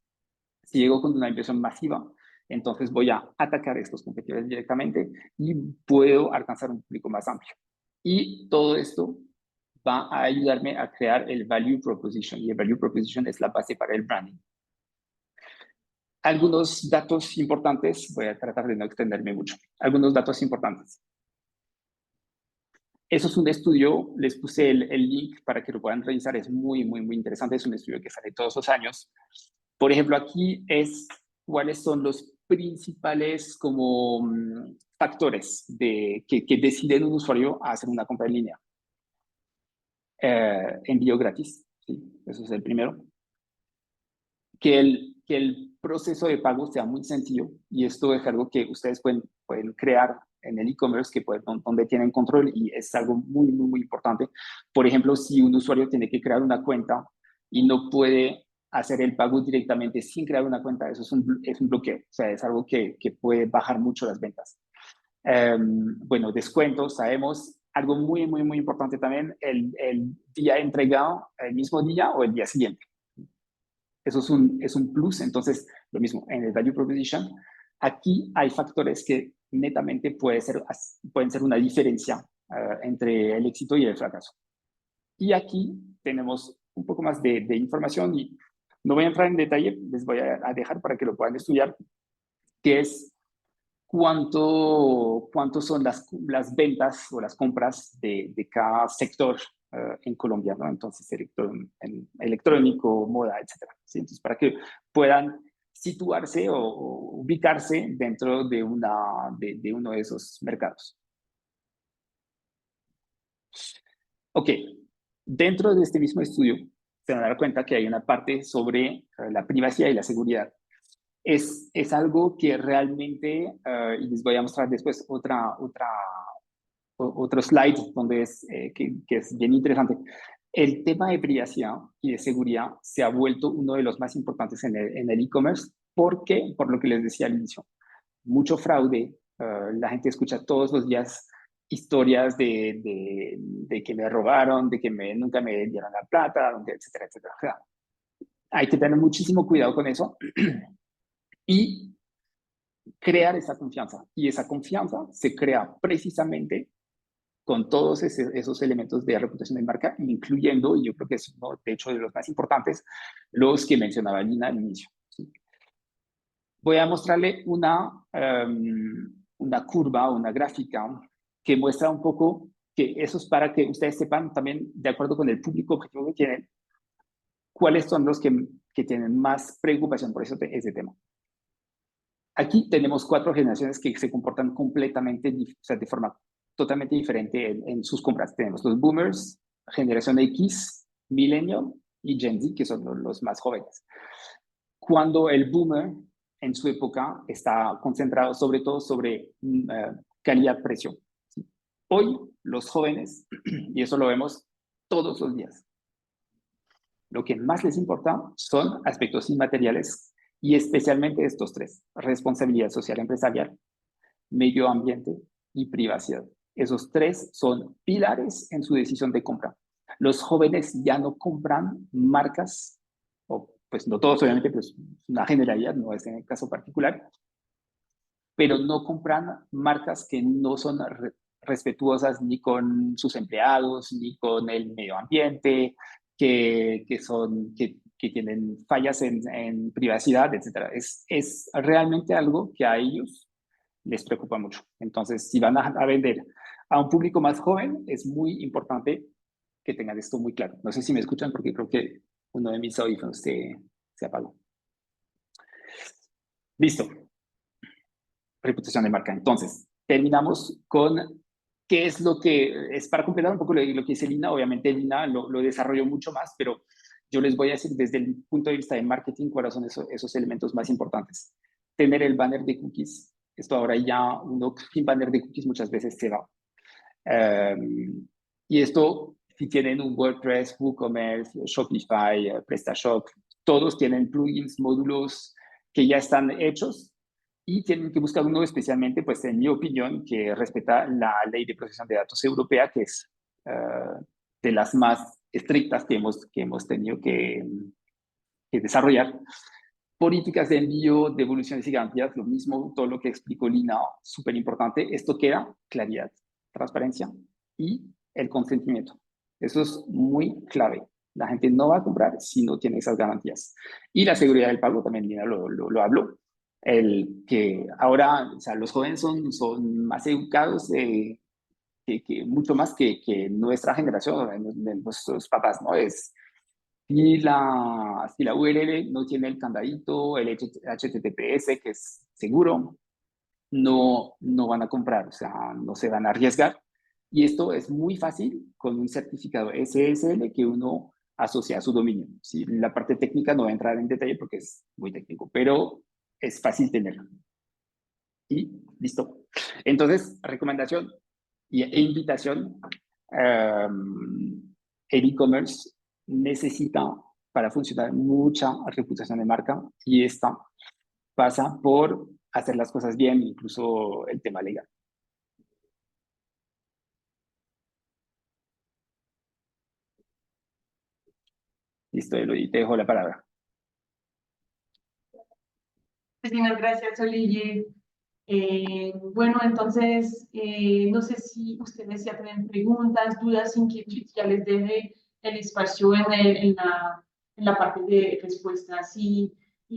si llego con una inversión masiva, entonces voy a atacar a estos competidores directamente y puedo alcanzar un público más amplio. Y todo esto va a ayudarme a crear el value proposition y el value proposition es la base para el branding. Algunos datos importantes, voy a tratar de no extenderme mucho, algunos datos importantes. Eso es un estudio, les puse el link para que lo puedan revisar, es muy interesante, es un estudio que sale todos los años. Por ejemplo, aquí es cuáles son los principales como factores que deciden un usuario a hacer una compra en línea. Envío gratis, ¿sí? Eso es el primero. Que el proceso de pago sea muy sencillo y esto es algo que ustedes pueden crear en el e-commerce donde tienen control y es algo muy importante. Por ejemplo, si un usuario tiene que crear una cuenta y no puede hacer el pago directamente sin crear una cuenta, eso es un bloqueo, o sea, es algo que puede bajar mucho las ventas. Bueno, descuentos, sabemos, algo muy importante también, el día entregado, el mismo día o el día siguiente. Eso es un plus, entonces lo mismo en el value proposition. Aquí hay factores que netamente pueden ser una diferencia entre el éxito y el fracaso. Y aquí tenemos un poco más de información y no voy a entrar en detalle, les voy a dejar para que lo puedan estudiar, que es cuánto son las ventas o las compras de cada sector en Colombia, ¿no? Entonces, electrónico, moda, etcétera. ¿Sí? Entonces, para que puedan situarse o ubicarse dentro de uno de esos mercados. Ok, dentro de este mismo estudio se van a dar cuenta que hay una parte sobre la privacidad y la seguridad. Es algo que realmente, y les voy a mostrar después otro slide donde que es bien interesante. El tema de privacidad y de seguridad se ha vuelto uno de los más importantes en el e-commerce. ¿Por qué? Por lo que les decía al inicio. Mucho fraude. La gente escucha todos los días historias de que me robaron, de que nunca me dieron la plata, etcétera, etcétera. O sea, hay que tener muchísimo cuidado con eso y crear esa confianza. Y esa confianza se crea precisamente con todos esos elementos de reputación de marca, incluyendo, y yo creo que es uno, de hecho, de los más importantes, los que mencionaba Lina al inicio. ¿Sí? Voy a mostrarle una curva, una gráfica, que muestra un poco que eso es para que ustedes sepan también, de acuerdo con el público objetivo que tienen, cuáles son los que tienen más preocupación por ese tema. Aquí tenemos 4 generaciones que se comportan completamente, o sea, de forma totalmente diferente en sus compras. Tenemos los boomers, generación X, millennial y Gen Z, que son los más jóvenes. Cuando el boomer en su época está concentrado sobre todo sobre calidad-precio. ¿Sí? Hoy los jóvenes, y eso lo vemos todos los días, lo que más les importa son aspectos inmateriales y especialmente estos 3, responsabilidad social empresarial, medio ambiente y privacidad. Esos 3 son pilares en su decisión de compra. Los jóvenes ya no compran marcas, o pues no todos obviamente, pues una generalidad, no es en el caso particular, pero no compran marcas que no son respetuosas ni con sus empleados, ni con el medio ambiente, que tienen fallas en privacidad, etc. Es realmente algo que a ellos les preocupa mucho. Entonces, si van a vender a un público más joven, es muy importante que tengan esto muy claro. No sé si me escuchan porque creo que uno de mis audífonos se apagó. Listo. Reputación de marca. Entonces, terminamos con qué es lo que es para completar un poco lo que dice Lina. Obviamente Lina lo desarrolló mucho más, pero yo les voy a decir desde el punto de vista de marketing cuáles son esos elementos más importantes. Tener el banner de cookies. Esto ahora ya uno sin banner de cookies muchas veces se va. Y esto, si tienen un WordPress, WooCommerce, Shopify, PrestaShop, todos tienen plugins, módulos que ya están hechos y tienen que buscar uno especialmente, pues en mi opinión, que respeta la Ley de Protección de Datos Europea, que es de las más estrictas que hemos tenido que desarrollar. Políticas de envío, devoluciones y garantías, lo mismo, todo lo que explicó Lina, súper importante. Esto queda claridad, transparencia y el consentimiento. Eso es muy clave. La gente no va a comprar si no tiene esas garantías. Y la seguridad del pago, también Lina lo habló. El que ahora, o sea, los jóvenes son más educados, mucho más que nuestra generación, de nuestros papás, ¿no? Si la URL no tiene el candadito, el HTTPS, que es seguro, no van a comprar, o sea, no se van a arriesgar. Y esto es muy fácil con un certificado SSL que uno asocia a su dominio. ¿Sí? La parte técnica no va a entrar en detalle porque es muy técnico, pero es fácil tenerlo. Y listo. Entonces, recomendación e invitación. El e-commerce necesita para funcionar mucha reputación de marca y esta pasa por hacer las cosas bien, incluso el tema legal. Listo, Elodie, te dejo la palabra. Muchísimas gracias, Olivier. Bueno, entonces, no sé si ustedes ya tienen preguntas, dudas, inquietudes, ya les deje el espacio en la parte de respuestas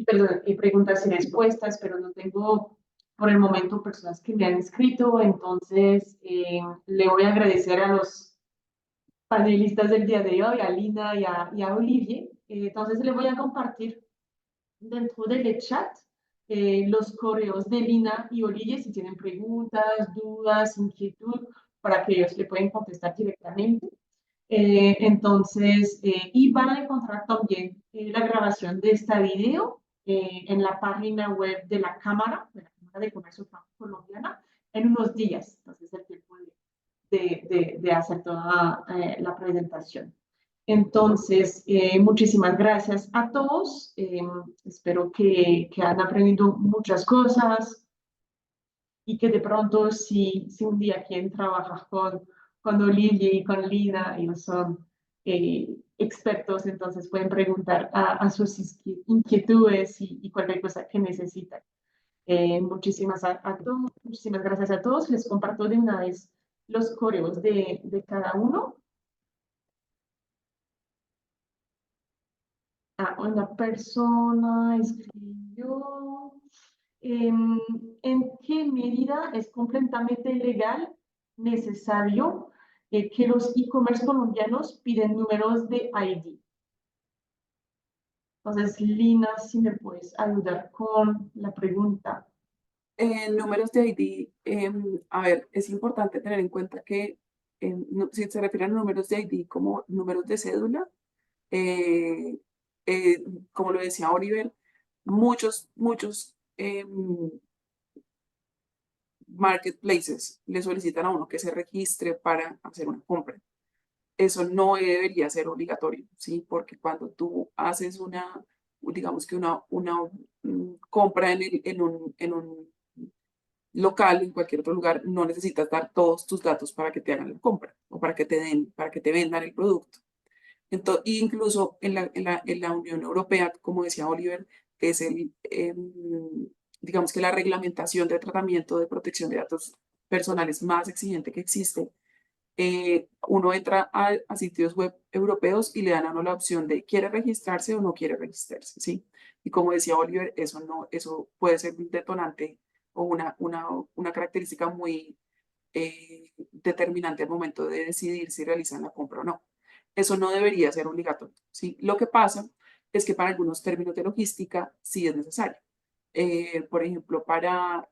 perdón, preguntas y respuestas, pero no tengo por el momento personas que me han escrito, entonces le voy a agradecer a los panelistas del día de hoy, a Lina y a Olivier. Entonces le voy a compartir dentro del chat los correos de Lina y Olivier si tienen preguntas, dudas, inquietud, para que ellos le pueden contestar directamente. Y van a encontrar también la grabación de este video en la página web de la Cámara de Comercio Colombiana en unos días. Entonces, el tiempo de hacer toda la presentación. Entonces, muchísimas gracias a todos. Espero que han aprendido muchas cosas y que de pronto, si un día quieren trabajar con Olivia y con Lina, ellos son expertos, entonces pueden preguntar a sus inquietudes y cualquier cosa que necesiten. Muchísimas gracias a todos. Les comparto de una vez los correos de cada uno. Una persona escribió, ¿en qué medida es completamente legal, necesario que los e-commerce colombianos piden números de ID? Entonces, Lina, si me puedes ayudar con la pregunta. Números de ID, a ver, es importante tener en cuenta que si se refieren a números de ID como números de cédula, eh, como lo decía Oliver, muchos marketplaces le solicitan a uno que se registre para hacer una compra. Eso no debería ser obligatorio, ¿sí? Porque cuando tú haces digamos que una compra en un local, en cualquier otro lugar, no necesitas dar todos tus datos para que te hagan la compra o para que te vendan el producto. Entonces, incluso en la Unión Europea, como decía Oliver, es digamos que la reglamentación de tratamiento de protección de datos personales más exigente que existe. Uno entra a sitios web europeos y le dan a uno la opción de quiere registrarse o no quiere registrarse, ¿sí? Y como decía Oliver, eso puede ser un detonante o una característica muy determinante al momento de decidir si realizan la compra o no. Eso no debería ser obligatorio, ¿sí? Lo que pasa es que para algunos términos de logística sí es necesario. Por ejemplo, para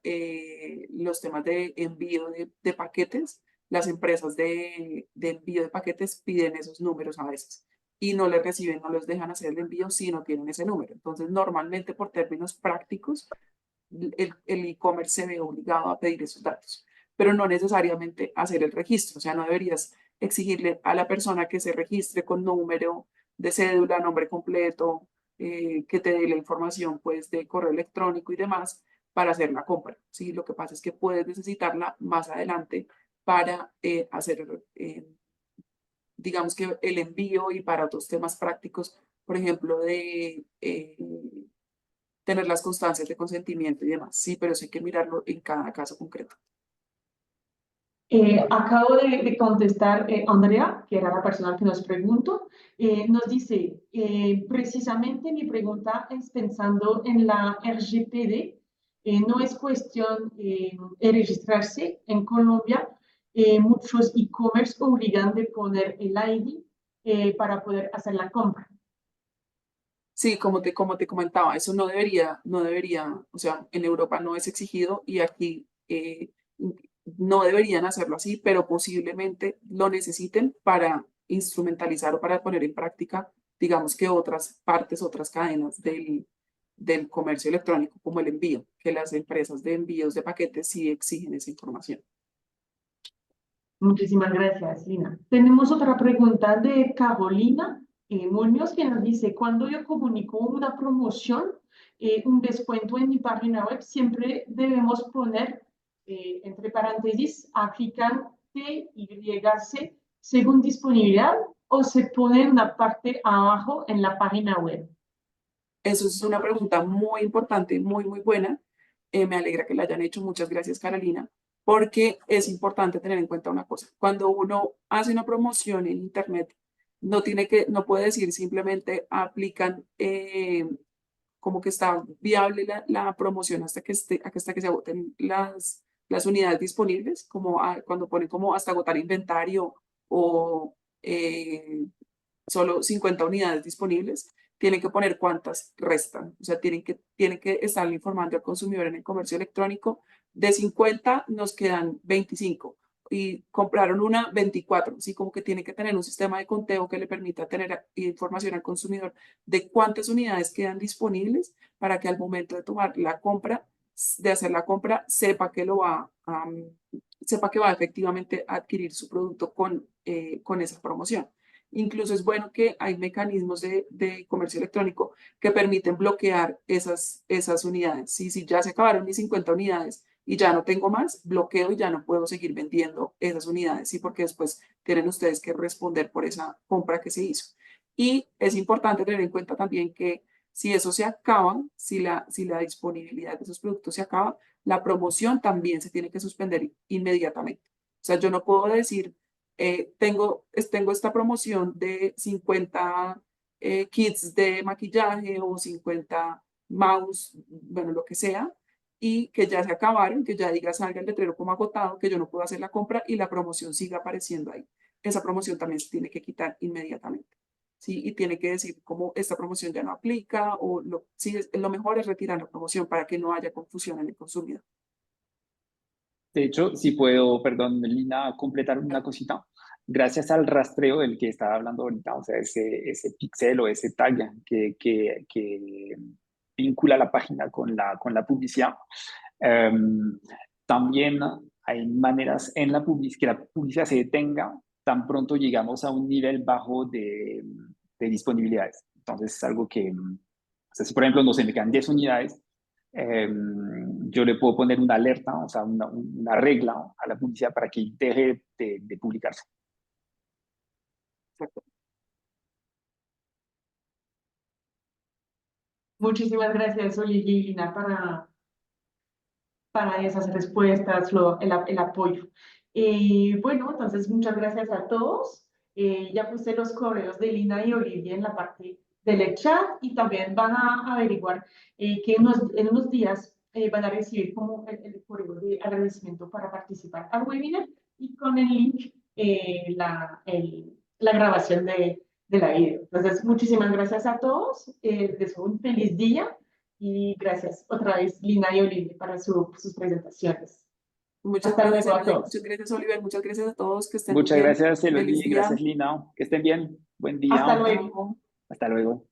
los temas de envío de paquetes, las empresas de envío de paquetes piden esos números a veces y no les reciben, no les dejan hacer el envío si no tienen ese número. Entonces, normalmente por términos prácticos, el e-commerce se ve obligado a pedir esos datos, pero no necesariamente hacer el registro. O sea, no deberías exigirle a la persona que se registre con número de cédula, nombre completo, que te dé la información pues de correo electrónico y demás para hacer la compra. ¿Sí? Lo que pasa es que puedes necesitarla más adelante para hacer, digamos que el envío y para otros temas prácticos, por ejemplo, de tener las constancias de consentimiento y demás. Sí, pero eso hay que mirarlo en cada caso concreto. Acabo de contestar Andrea, que era la persona que nos preguntó, nos dice, precisamente mi pregunta es pensando en la RGPD, no es cuestión de registrarse en Colombia, muchos e-commerce obligan de poner el ID para poder hacer la compra. Sí, como te comentaba, eso no debería, o sea, en Europa no es exigido y aquí no deberían hacerlo así, pero posiblemente lo necesiten para instrumentalizar o para poner en práctica, digamos que otras partes, otras cadenas del comercio electrónico, como el envío, que las empresas de envíos de paquetes sí exigen esa información. Muchísimas gracias, Lina. Tenemos otra pregunta de Carolina Muñoz, que nos dice, cuando yo comunico una promoción, un descuento en mi página web, siempre debemos poner, entre paréntesis, african TYC según disponibilidad, o se pone una parte abajo en la página web. Eso es una pregunta muy importante, muy buena. Me alegra que la hayan hecho. Muchas gracias, Carolina, porque es importante tener en cuenta una cosa. Cuando uno hace una promoción en Internet, no puede decir simplemente aplican como que está viable la promoción hasta que se agoten las unidades disponibles, como cuando ponen como hasta agotar inventario o solo 50 unidades disponibles. tienen que poner cuántas restan. O sea, tienen que estarle informando al consumidor en el comercio electrónico. De 50 nos quedan 25 y compraron una 24. ¿Sí? Como que tiene que tener un sistema de conteo que le permita tener información al consumidor de cuántas unidades quedan disponibles para que al momento de tomar la compra, de hacer la compra, sepa que va efectivamente a adquirir su producto con esa promoción. Incluso es bueno que hay mecanismos de comercio electrónico que permiten bloquear esas unidades. Si ya se acabaron mis 50 unidades y ya no tengo más, bloqueo y ya no puedo seguir vendiendo esas unidades, ¿sí? Porque después tienen ustedes que responder por esa compra que se hizo. Y es importante tener en cuenta también que si eso se acaba, si la disponibilidad de esos productos se acaba, la promoción también se tiene que suspender inmediatamente. O sea, yo no puedo decir, tengo esta promoción de 50 kits de maquillaje o 50 mouse, bueno, lo que sea, y que ya se acabaron, que ya diga salga el letrero como agotado, que yo no puedo hacer la compra y la promoción siga apareciendo ahí. Esa promoción también se tiene que quitar inmediatamente. ¿Sí? Y tiene que decir cómo esta promoción ya no aplica o lo mejor es retirar la promoción para que no haya confusión en el consumidor. De hecho, si puedo, perdón, Lina, completar una cosita. Gracias al rastreo del que estaba hablando ahorita, o sea, ese pixel o ese tag que vincula la página con la publicidad, también hay maneras en la que la publicidad se detenga tan pronto llegamos a un nivel bajo de disponibilidades. Entonces, es algo que, o sea, si por ejemplo, no se me quedan 10 unidades, yo le puedo poner una alerta, o sea, una regla a la publicidad para que deje de publicarse. Exacto. Muchísimas gracias, Oli y Lina, para esas respuestas, el apoyo. Bueno, entonces muchas gracias a todos. Ya puse los correos de Lina y Olivia en la parte del chat y también van a averiguar que en unos días van a recibir como el correo de agradecimiento para participar al webinar y con el link la grabación de la video. Entonces, muchísimas gracias a todos. Les deseo un feliz día. Y gracias otra vez, Lina y Olivia, para sus presentaciones. Muchas Hasta gracias, luego a Elodie. todos. Muchas gracias, Oliver. Muchas gracias a todos. Que estén muy Muchas bien. gracias, Feliz Elodie, día. gracias, Lina. Que estén bien. Buen Hasta día. luego. Hasta luego.